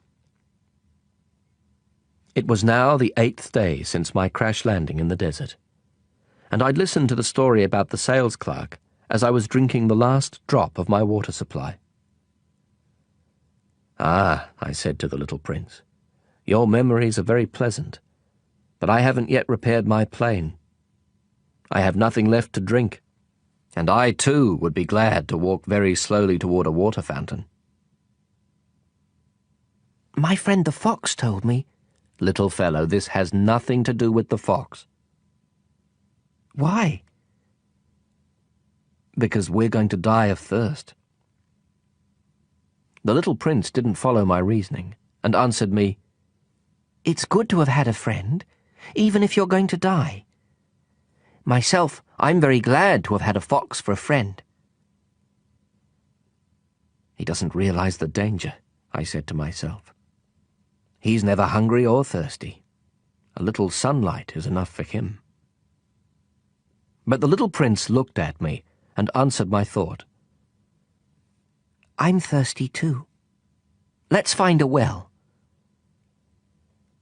It was now the 8th day since my crash landing in the desert, and I'd listened to the story about the sales clerk as I was drinking the last drop of my water supply. Ah, I said to the little prince, your memories are very pleasant, but I haven't yet repaired my plane. I have nothing left to drink, and I too would be glad to walk very slowly toward a water fountain. My friend the fox told me. Little fellow, this has nothing to do with the fox. Why? Because we're going to die of thirst. The little prince didn't follow my reasoning and answered me, It's good to have had a friend, even if you're going to die. Myself, I'm very glad to have had a fox for a friend. He doesn't realize the danger, I said to myself. He's never hungry or thirsty. A little sunlight is enough for him. But the little prince looked at me and answered my thought. I'm thirsty too. Let's find a well.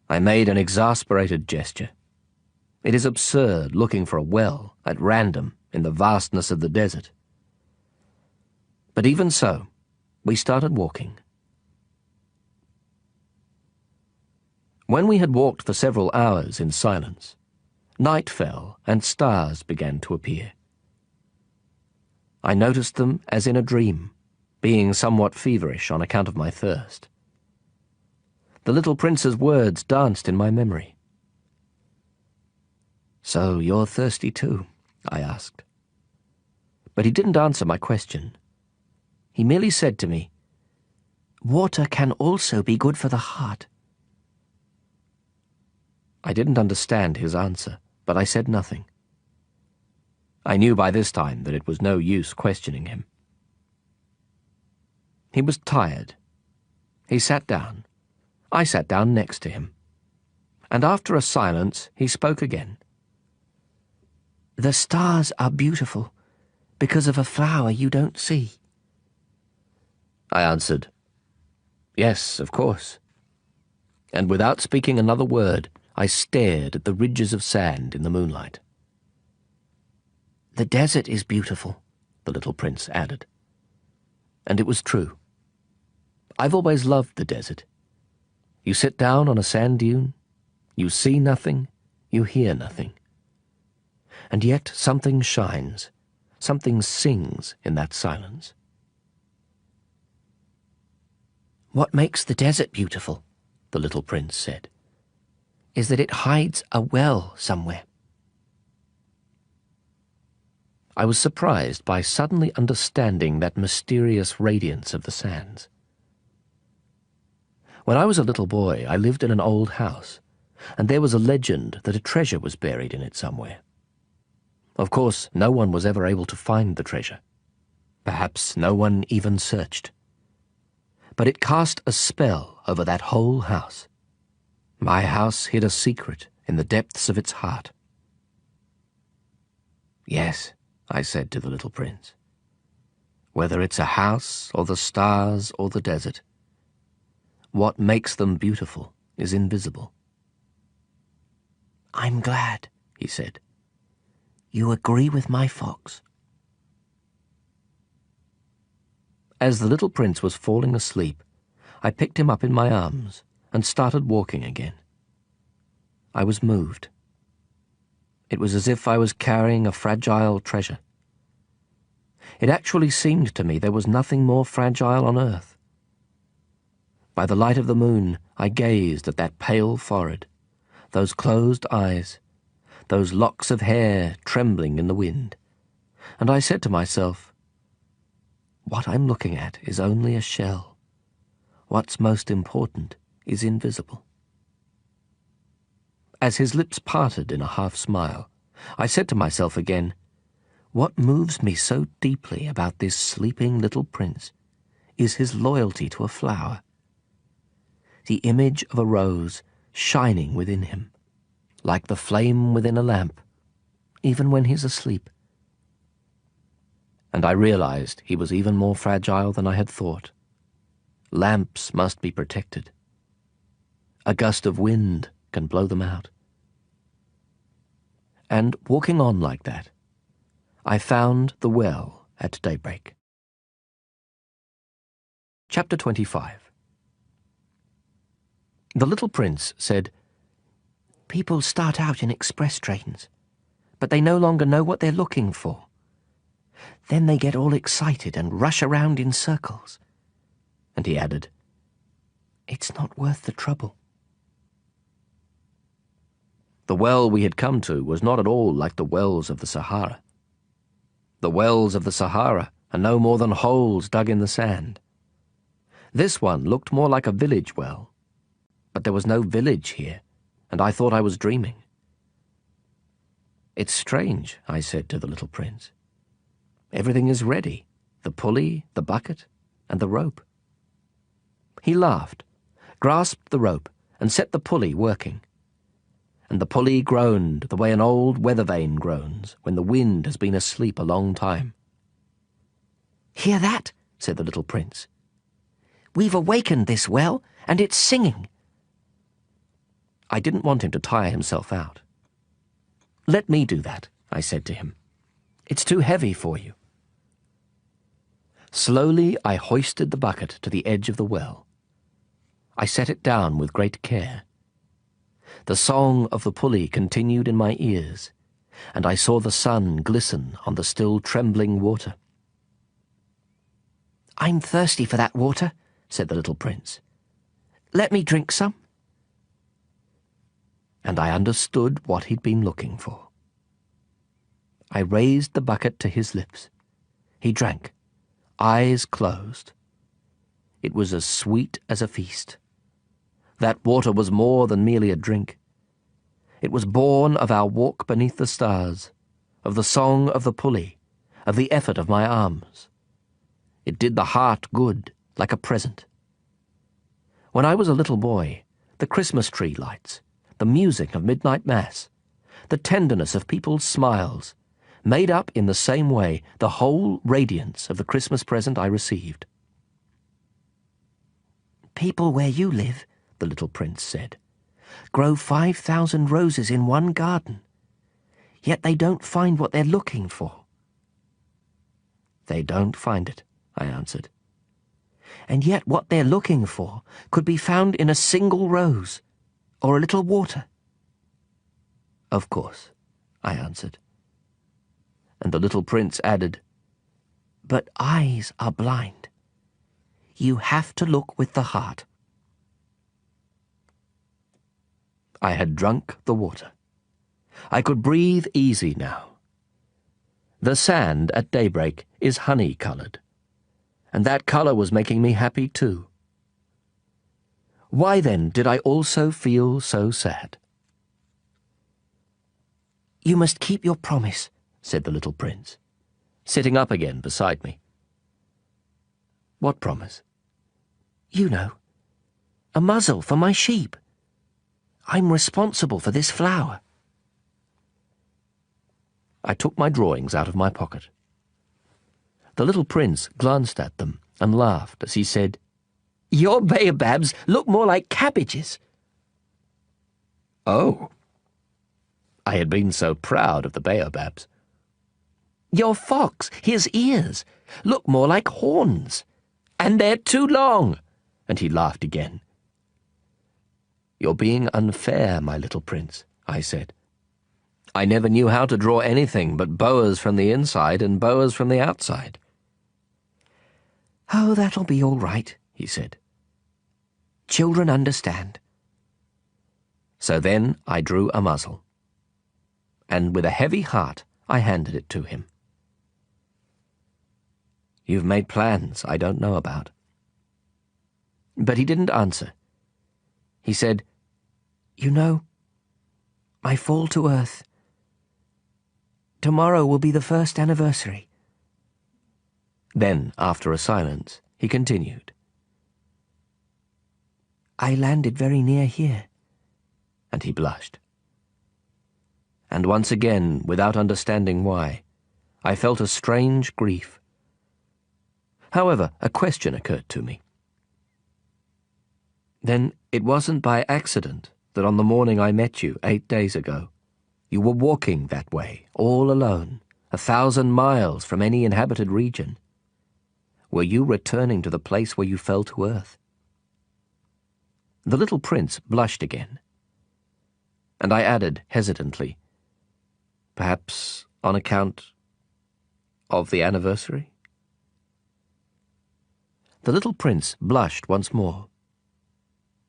I made an exasperated gesture. It is absurd looking for a well at random in the vastness of the desert. But even so, we started walking. When we had walked for several hours in silence, night fell and stars began to appear. I noticed them as in a dream, being somewhat feverish on account of my thirst. The little prince's words danced in my memory. "So you're thirsty too?" I asked. But he didn't answer my question. He merely said to me, "Water can also be good for the heart." I didn't understand his answer, but I said nothing. I knew by this time that it was no use questioning him. He was tired. He sat down. I sat down next to him. And after a silence, he spoke again. "The stars are beautiful because of a flower you don't see." I answered, "Yes, of course." And without speaking another word, I stared at the ridges of sand in the moonlight. "The desert is beautiful," the little prince added. And it was true. I've always loved the desert. You sit down on a sand dune, you see nothing, you hear nothing. And yet something shines, something sings in that silence. "What makes the desert beautiful," the little prince said, "is that it hides a well somewhere." I was surprised by suddenly understanding that mysterious radiance of the sands. When I was a little boy, I lived in an old house, and there was a legend that a treasure was buried in it somewhere. Of course, no one was ever able to find the treasure. Perhaps no one even searched. But it cast a spell over that whole house. My house hid a secret in the depths of its heart. "Yes," I said to the little prince. "Whether it's a house, or the stars, or the desert, what makes them beautiful is invisible." "I'm glad," he said. "You agree with my fox." As the little prince was falling asleep, I picked him up in my arms and started walking again. I was moved. It was as if I was carrying a fragile treasure. It actually seemed to me there was nothing more fragile on earth. By the light of the moon, I gazed at that pale forehead, those closed eyes, those locks of hair trembling in the wind, and I said to myself, "What I'm looking at is only a shell. What's most important is invisible." As his lips parted in a half-smile, I said to myself again, "What moves me so deeply about this sleeping little prince is his loyalty to a flower. The image of a rose shining within him, like the flame within a lamp, even when he's asleep." And I realized he was even more fragile than I had thought. Lamps must be protected. A gust of wind can blow them out. And walking on like that, I found the well at daybreak. Chapter 25. The little prince said, "People start out in express trains, but they no longer know what they're looking for. Then they get all excited and rush around in circles." And he added, "It's not worth the trouble." The well we had come to was not at all like the wells of the Sahara. The wells of the Sahara are no more than holes dug in the sand. This one looked more like a village well, but there was no village here, and I thought I was dreaming. "It's strange," I said to the little prince. "Everything is ready, the pulley, the bucket, and the rope." He laughed, grasped the rope, and set the pulley working. And the pulley groaned the way an old weather vane groans when the wind has been asleep a long time. "Hear that?" said the little prince. "We've awakened this well, and it's singing." I didn't want him to tire himself out. "Let me do that," I said to him. "It's too heavy for you." Slowly I hoisted the bucket to the edge of the well. I set it down with great care. The song of the pulley continued in my ears, and I saw the sun glisten on the still trembling water. "I'm thirsty for that water," said the little prince. Let me drink some." And I understood what he'd been looking for. I raised the bucket to his lips. He drank, eyes closed. It was as sweet as a feast. That water was more than merely a drink. It was born of our walk beneath the stars, of the song of the pulley, of the effort of my arms. It did the heart good, like a present. When I was a little boy, the Christmas tree lights, the music of midnight mass, the tenderness of people's smiles, made up in the same way the whole radiance of the Christmas present I received. "People where you live," the little prince said, "grow 5,000 roses in one garden, yet they don't find what they're looking for." "They don't find it," I answered. "And yet what they're looking for could be found in a single rose, or a little water." "Of course," I answered. And the little prince added, "But eyes are blind. You have to look with the heart." I had drunk the water. I could breathe easy now. The sand at daybreak is honey-coloured, and that colour was making me happy too. Why then did I also feel so sad? "You must keep your promise," said the little prince, sitting up again beside me. "What promise?" "You know, a muzzle for my sheep. I'm responsible for this flower." I took my drawings out of my pocket. The little prince glanced at them and laughed as he said, "Your baobabs look more like cabbages." "Oh." I had been so proud of the baobabs. "Your fox, his ears, look more like horns, and they're too long." And he laughed again. "You're being unfair, my little prince," I said. "I never knew how to draw anything but boas from the inside and boas from the outside." "Oh, that'll be all right," he said. "Children understand." So then I drew a muzzle, and with a heavy heart I handed it to him. "You've made plans I don't know about." But he didn't answer. He said, "You know, my fall to earth. Tomorrow will be the first anniversary." Then, after a silence, he continued, "I landed very near here." And he blushed. And once again, without understanding why, I felt a strange grief. However, a question occurred to me. "Then it wasn't by accident that on the morning I met you 8 days ago, you were walking that way, all alone, 1,000 miles from any inhabited region. Were you returning to the place where you fell to earth?" The little prince blushed again, and I added hesitantly, "Perhaps on account of the anniversary?" The little prince blushed once more.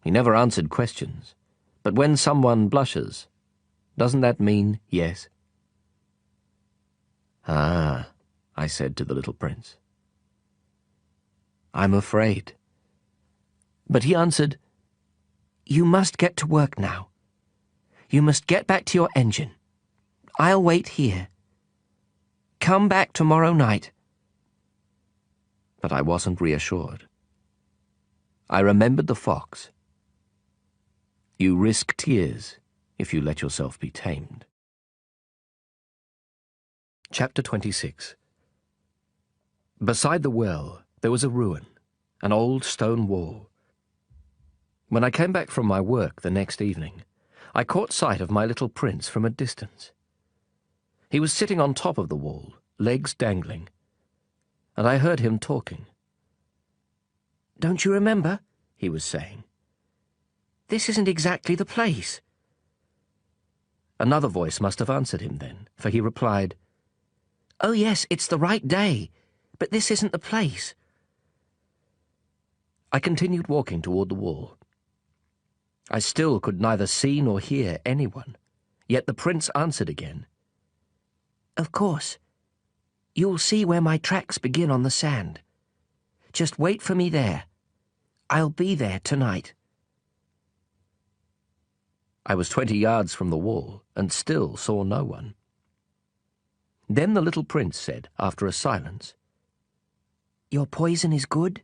He never answered questions, but when someone blushes, doesn't that mean yes? "Ah," I said to the little prince. "I'm afraid." But he answered, "You must get to work now. You must get back to your engine. I'll wait here. Come back tomorrow night." But I wasn't reassured. I remembered the fox. You risk tears if you let yourself be tamed. Chapter 26. Beside the well, there was a ruin, an old stone wall. When I came back from my work the next evening, I caught sight of my little prince from a distance. He was sitting on top of the wall, legs dangling, and I heard him talking. "Don't you remember?" he was saying. "This isn't exactly the place." Another voice must have answered him then, for he replied, "Oh yes, it's the right day, but this isn't the place." I continued walking toward the wall. I still could neither see nor hear anyone, yet the prince answered again. Of course. You'll see where my tracks begin on the sand. Just wait for me there. I'll be there tonight. I was 20 yards from the wall and still saw no one. Then the little prince said, after a silence, Your poison is good?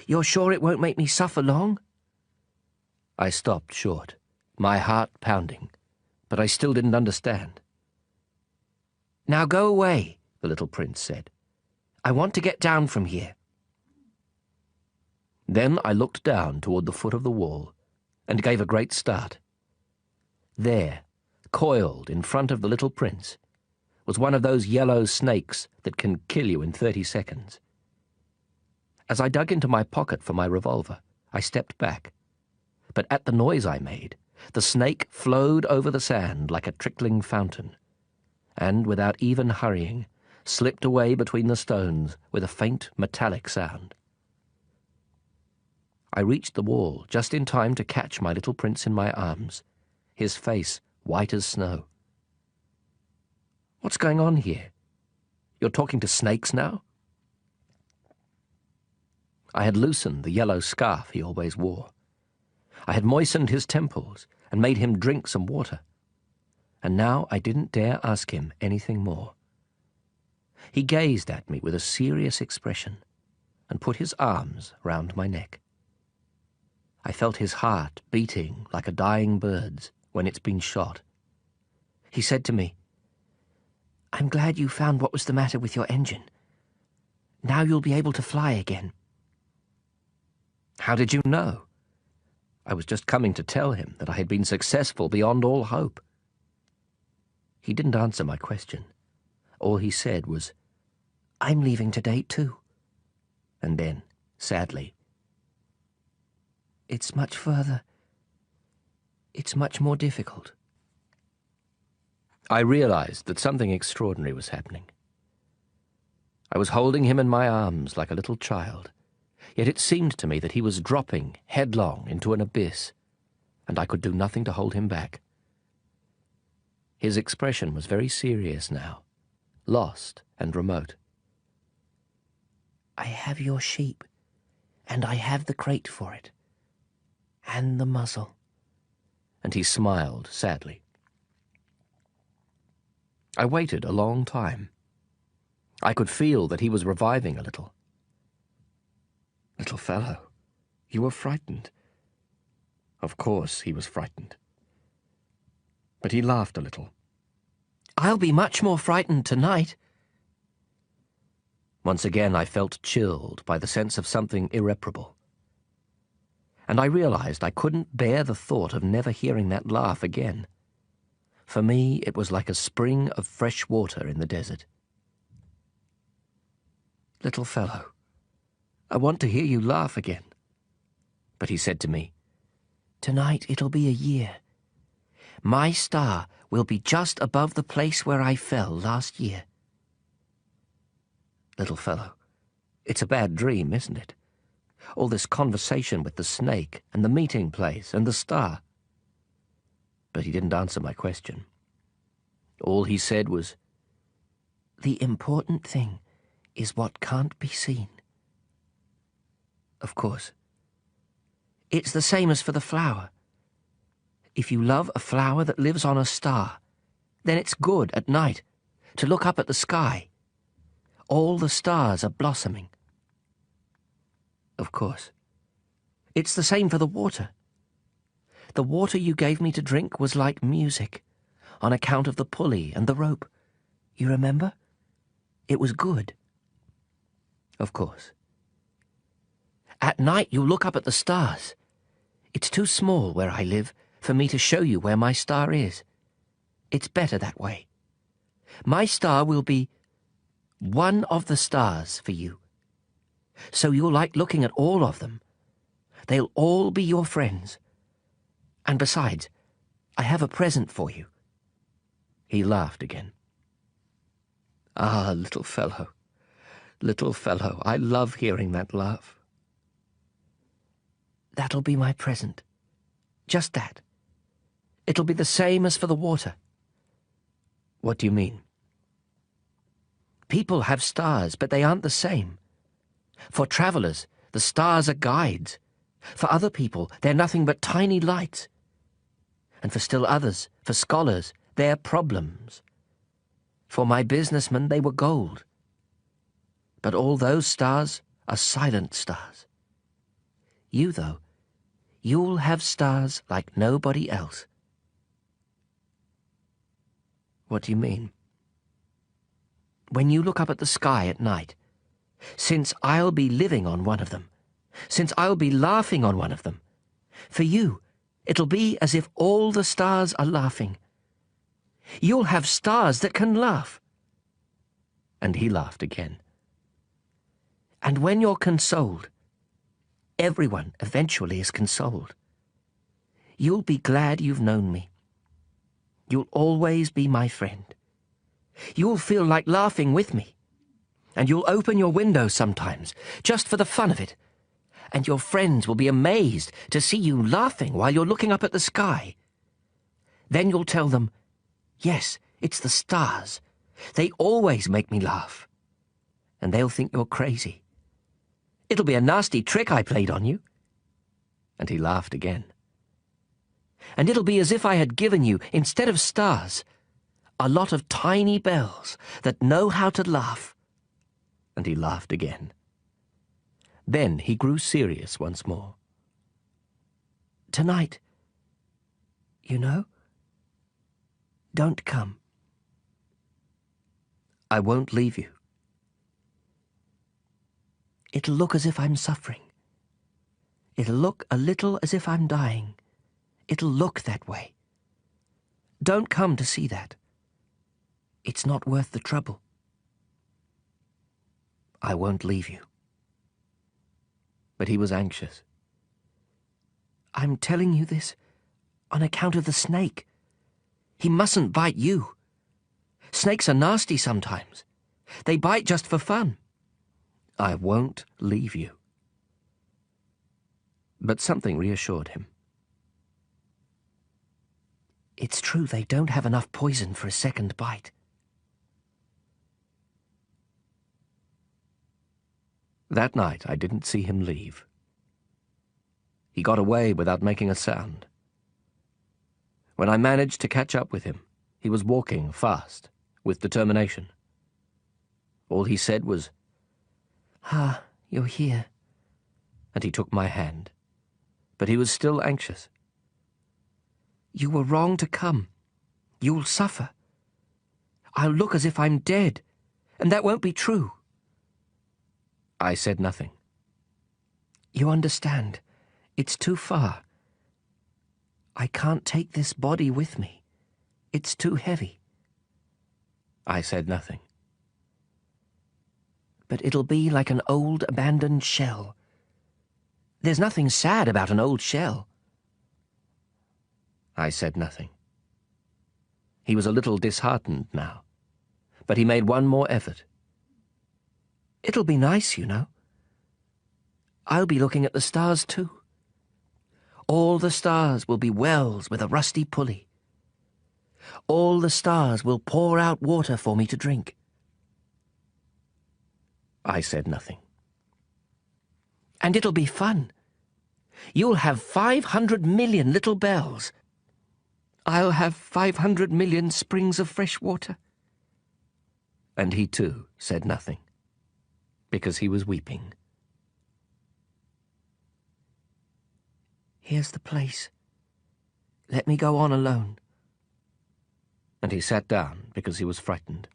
You're sure it won't make me suffer long? I stopped short, my heart pounding, but I still didn't understand. Now go away, the little prince said. I want to get down from here. Then I looked down toward the foot of the wall and gave a great start. There, coiled in front of the little prince, was one of those yellow snakes that can kill you in 30 seconds. As I dug into my pocket for my revolver, I stepped back. But at the noise I made, the snake flowed over the sand like a trickling fountain, and, without even hurrying, slipped away between the stones with a faint metallic sound. I reached the wall just in time to catch my little prince in my arms, his face white as snow. What's going on here? You're talking to snakes now? I had loosened the yellow scarf he always wore. I had moistened his temples and made him drink some water. And now I didn't dare ask him anything more. He gazed at me with a serious expression and put his arms round my neck. I felt his heart beating like a dying bird's when it's been shot. He said to me, I'm glad you found what was the matter with your engine. Now you'll be able to fly again. How did you know? I was just coming to tell him that I had been successful beyond all hope. He didn't answer my question. All he said was, I'm leaving today too. And then, sadly, it's much further. It's much more difficult. I realized that something extraordinary was happening. I was holding him in my arms like a little child, yet it seemed to me that he was dropping headlong into an abyss, and I could do nothing to hold him back. His expression was very serious now, lost and remote. I have your sheep, and I have the crate for it, and the muzzle. And he smiled sadly. I waited a long time. I could feel that he was reviving a little. Little fellow, you were frightened. Of course he was frightened. But he laughed a little. I'll be much more frightened tonight. Once again I felt chilled by the sense of something irreparable. And I realized I couldn't bear the thought of never hearing that laugh again. For me, it was like a spring of fresh water in the desert. Little fellow, I want to hear you laugh again. But he said to me, Tonight it'll be a year. My star will be just above the place where I fell last year. Little fellow, it's a bad dream, isn't it? All this conversation with the snake and the meeting place and the star. But he didn't answer my question. All he said was, The important thing is what can't be seen. Of course. It's the same as for the flower. If you love a flower that lives on a star, then it's good at night to look up at the sky. All the stars are blossoming. Of course. It's the same for the water. The water you gave me to drink was like music, on account of the pulley and the rope. You remember? It was good. Of course. At night you look up at the stars. It's too small where I live for me to show you where my star is. It's better that way. My star will be one of the stars for you. So you'll like looking at all of them. They'll all be your friends. And besides, I have a present for you. He laughed again. Ah, little fellow, I love hearing that laugh. That'll be my present. Just that. It'll be the same as for the water. What do you mean? People have stars, but they aren't the same. For travellers, the stars are guides. For other people, they're nothing but tiny lights. And for still others, for scholars, they're problems. For my businessmen, they were gold. But all those stars are silent stars. You, though, you'll have stars like nobody else. What do you mean? When you look up at the sky at night, since I'll be living on one of them, since I'll be laughing on one of them, for you, it'll be as if all the stars are laughing. You'll have stars that can laugh. And he laughed again. And when you're consoled, everyone eventually is consoled. You'll be glad you've known me. You'll always be my friend. You'll feel like laughing with me. And you'll open your window sometimes, just for the fun of it. And your friends will be amazed to see you laughing while you're looking up at the sky. Then you'll tell them, yes, it's the stars. They always make me laugh. And they'll think you're crazy. It'll be a nasty trick I played on you. And he laughed again. And it'll be as if I had given you, instead of stars, a lot of tiny bells that know how to laugh. And he laughed again. Then he grew serious once more. Tonight, you know, don't come. I won't leave you. It'll look as if I'm suffering. It'll look a little as if I'm dying. It'll look that way. Don't come to see that. It's not worth the trouble. I won't leave you. But he was anxious. I'm telling you this on account of the snake. He mustn't bite you. Snakes are nasty sometimes. They bite just for fun. I won't leave you. But something reassured him. It's true they don't have enough poison for a second bite. That night I didn't see him leave. He got away without making a sound. When I managed to catch up with him, he was walking fast, with determination. All he said was, "Ah, you're here." And he took my hand. But he was still anxious. You were wrong to come. You'll suffer. I'll look as if I'm dead, and that won't be true. I said nothing. You understand. It's too far. I can't take this body with me. It's too heavy. I said nothing. But it'll be like an old abandoned shell. There's nothing sad about an old shell. I said nothing. He was a little disheartened now, but he made one more effort. It'll be nice, you know. I'll be looking at the stars too. All the stars will be wells with a rusty pulley. All the stars will pour out water for me to drink. I said nothing. And it'll be fun. You'll have 500 million little bells. I'll have 500 million springs of fresh water. And he too said nothing, because he was weeping. Here's the place. Let me go on alone. And he sat down because he was frightened.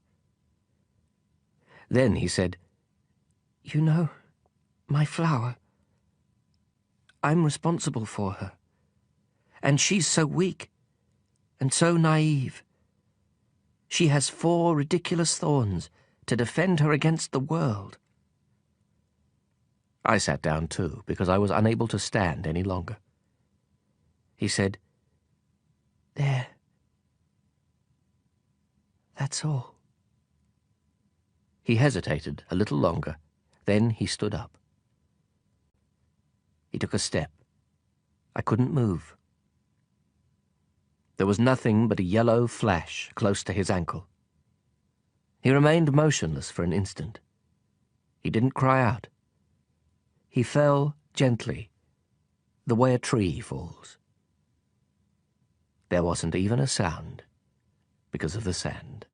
Then he said, You know, my flower. I'm responsible for her. And she's so weak and so naive. She has 4 ridiculous thorns to defend her against the world. I sat down too, because I was unable to stand any longer. He said, There. That's all. He hesitated a little longer. Then he stood up. He took a step. I couldn't move. There was nothing but a yellow flash close to his ankle. He remained motionless for an instant. He didn't cry out. He fell gently, the way a tree falls. There wasn't even a sound because of the sand.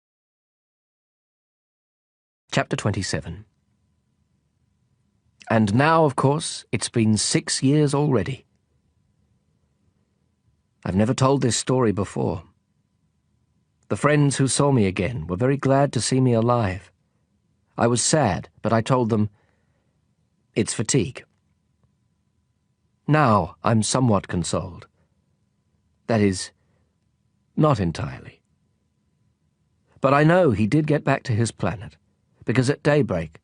Chapter 27. And now, of course, it's been 6 years already. I've never told this story before. The friends who saw me again were very glad to see me alive. I was sad, but I told them, it's fatigue. Now I'm somewhat consoled. That is, not entirely. But I know he did get back to his planet, because at daybreak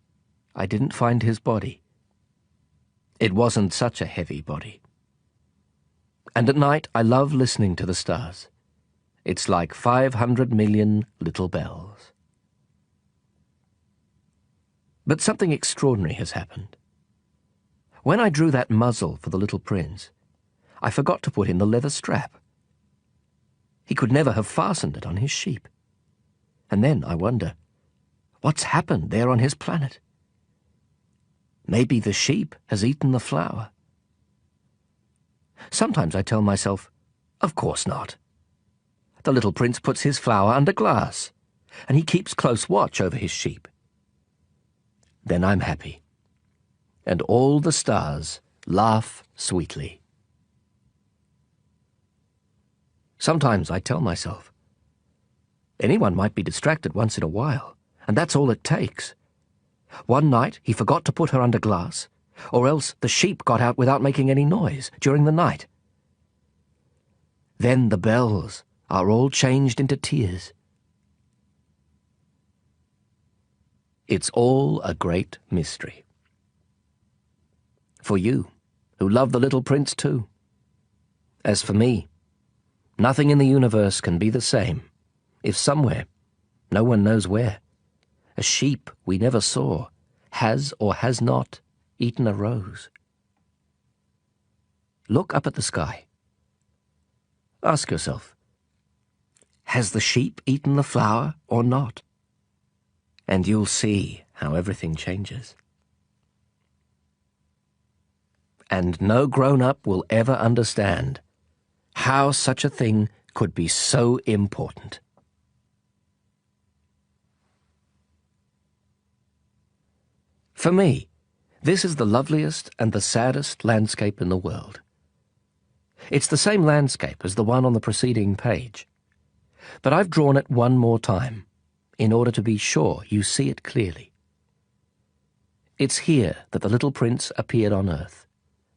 I didn't find his body. It wasn't such a heavy body. And at night I love listening to the stars. It's like 500 million little bells. But something extraordinary has happened. When I drew that muzzle for the little prince, I forgot to put in the leather strap. He could never have fastened it on his sheep. And then I wonder, what's happened there on his planet? Maybe the sheep has eaten the flour. Sometimes I tell myself, of course not. The little prince puts his flour under glass, and he keeps close watch over his sheep. Then I'm happy, and all the stars laugh sweetly. Sometimes I tell myself, anyone might be distracted once in a while, and that's all it takes. One night he forgot to put her under glass, or else the sheep got out without making any noise during the night. Then the bells are all changed into tears. It's all a great mystery. For you, who love the little prince too. As for me, nothing in the universe can be the same if somewhere, no one knows where, a sheep we never saw has or has not eaten a rose. Look up at the sky. Ask yourself, has the sheep eaten the flour or not? And you'll see how everything changes. And no grown-up will ever understand how such a thing could be so important. For me, this is the loveliest and the saddest landscape in the world. It's the same landscape as the one on the preceding page, but I've drawn it one more time in order to be sure you see it clearly. It's here that the little prince appeared on earth,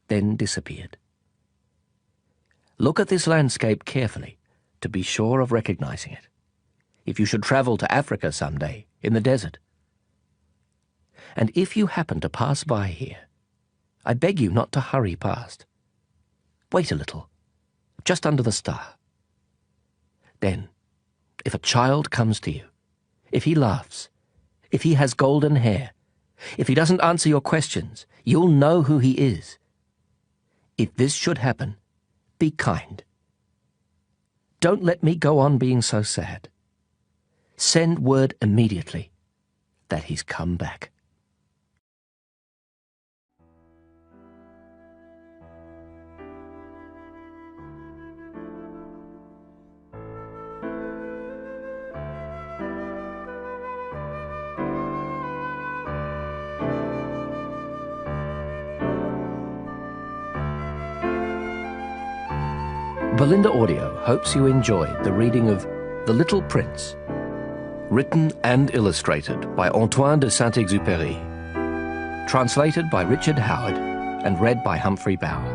then disappeared. Look at this landscape carefully to be sure of recognizing it, if you should travel to Africa someday in the desert. And if you happen to pass by here, I beg you not to hurry past. Wait a little, just under the star. Then, if a child comes to you, if he laughs, if he has golden hair, if he doesn't answer your questions, you'll know who he is. If this should happen, be kind. Don't let me go on being so sad. Send word immediately that he's come back. Belinda Audio hopes you enjoyed the reading of The Little Prince, written and illustrated by Antoine De Saint-Exupery, translated by Richard Howard and read by Humphrey Bower.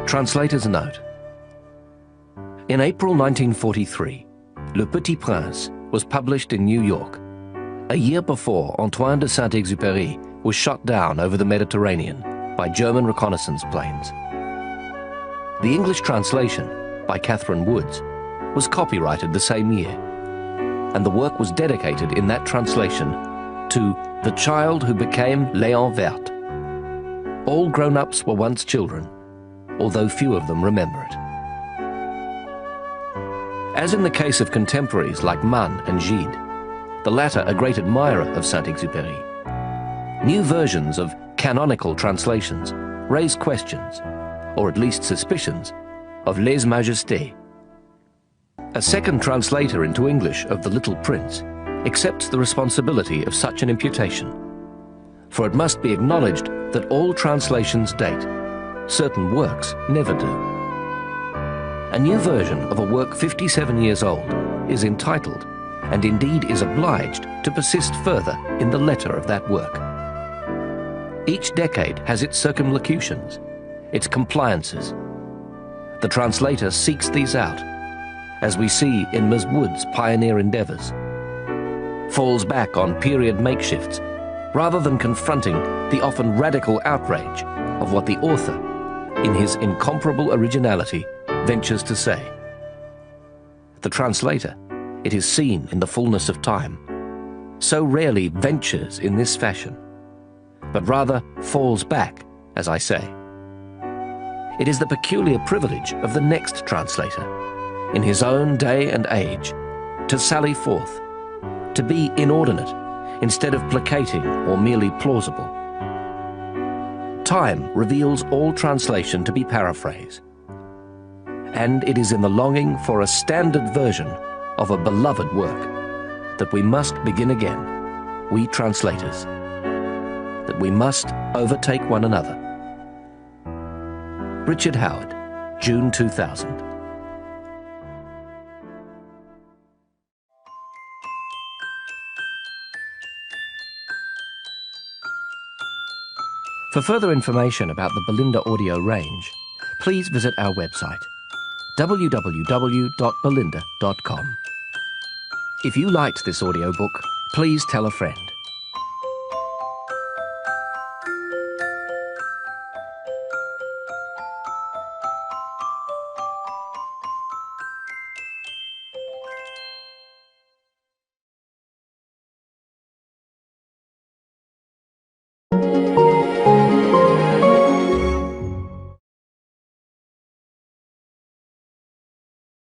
Translator's note. In April 1943, Le Petit Prince was published in New York, a year before Antoine de Saint-Exupery was shot down over the Mediterranean by German reconnaissance planes. The English translation, by Catherine Woods, was copyrighted the same year, and the work was dedicated in that translation to The Child Who Became Léon Vert. All grown-ups were once children, although few of them remember it. As in the case of contemporaries like Mann and Gide, the latter a great admirer of Saint-Exupery, new versions of canonical translations raise questions, or at least suspicions, of lèse majesté. A second translator into English of The Little Prince accepts the responsibility of such an imputation, for it must be acknowledged that all translations date. Certain works never do. A new version of a work 57 years old is entitled, and indeed is obliged, to persist further in the letter of that work. Each decade has its circumlocutions, its compliances. The translator seeks these out, as we see in Ms. Wood's pioneer endeavours, falls back on period makeshifts rather than confronting the often radical outrage of what the author, in his incomparable originality, ventures to say. The translator, it is seen in the fullness of time, so rarely ventures in this fashion, but rather falls back, as I say. It is the peculiar privilege of the next translator, in his own day and age, to sally forth, to be inordinate instead of placating or merely plausible. Time reveals all translation to be paraphrase, and it is in the longing for a standard version of a beloved work that we must begin again, we translators, that we must overtake one another. Richard Howard, June 2000. For further information about the Belinda audio range, please visit our website, www.belinda.com. If you liked this audiobook, please tell a friend.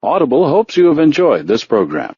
Audible hopes you have enjoyed this program.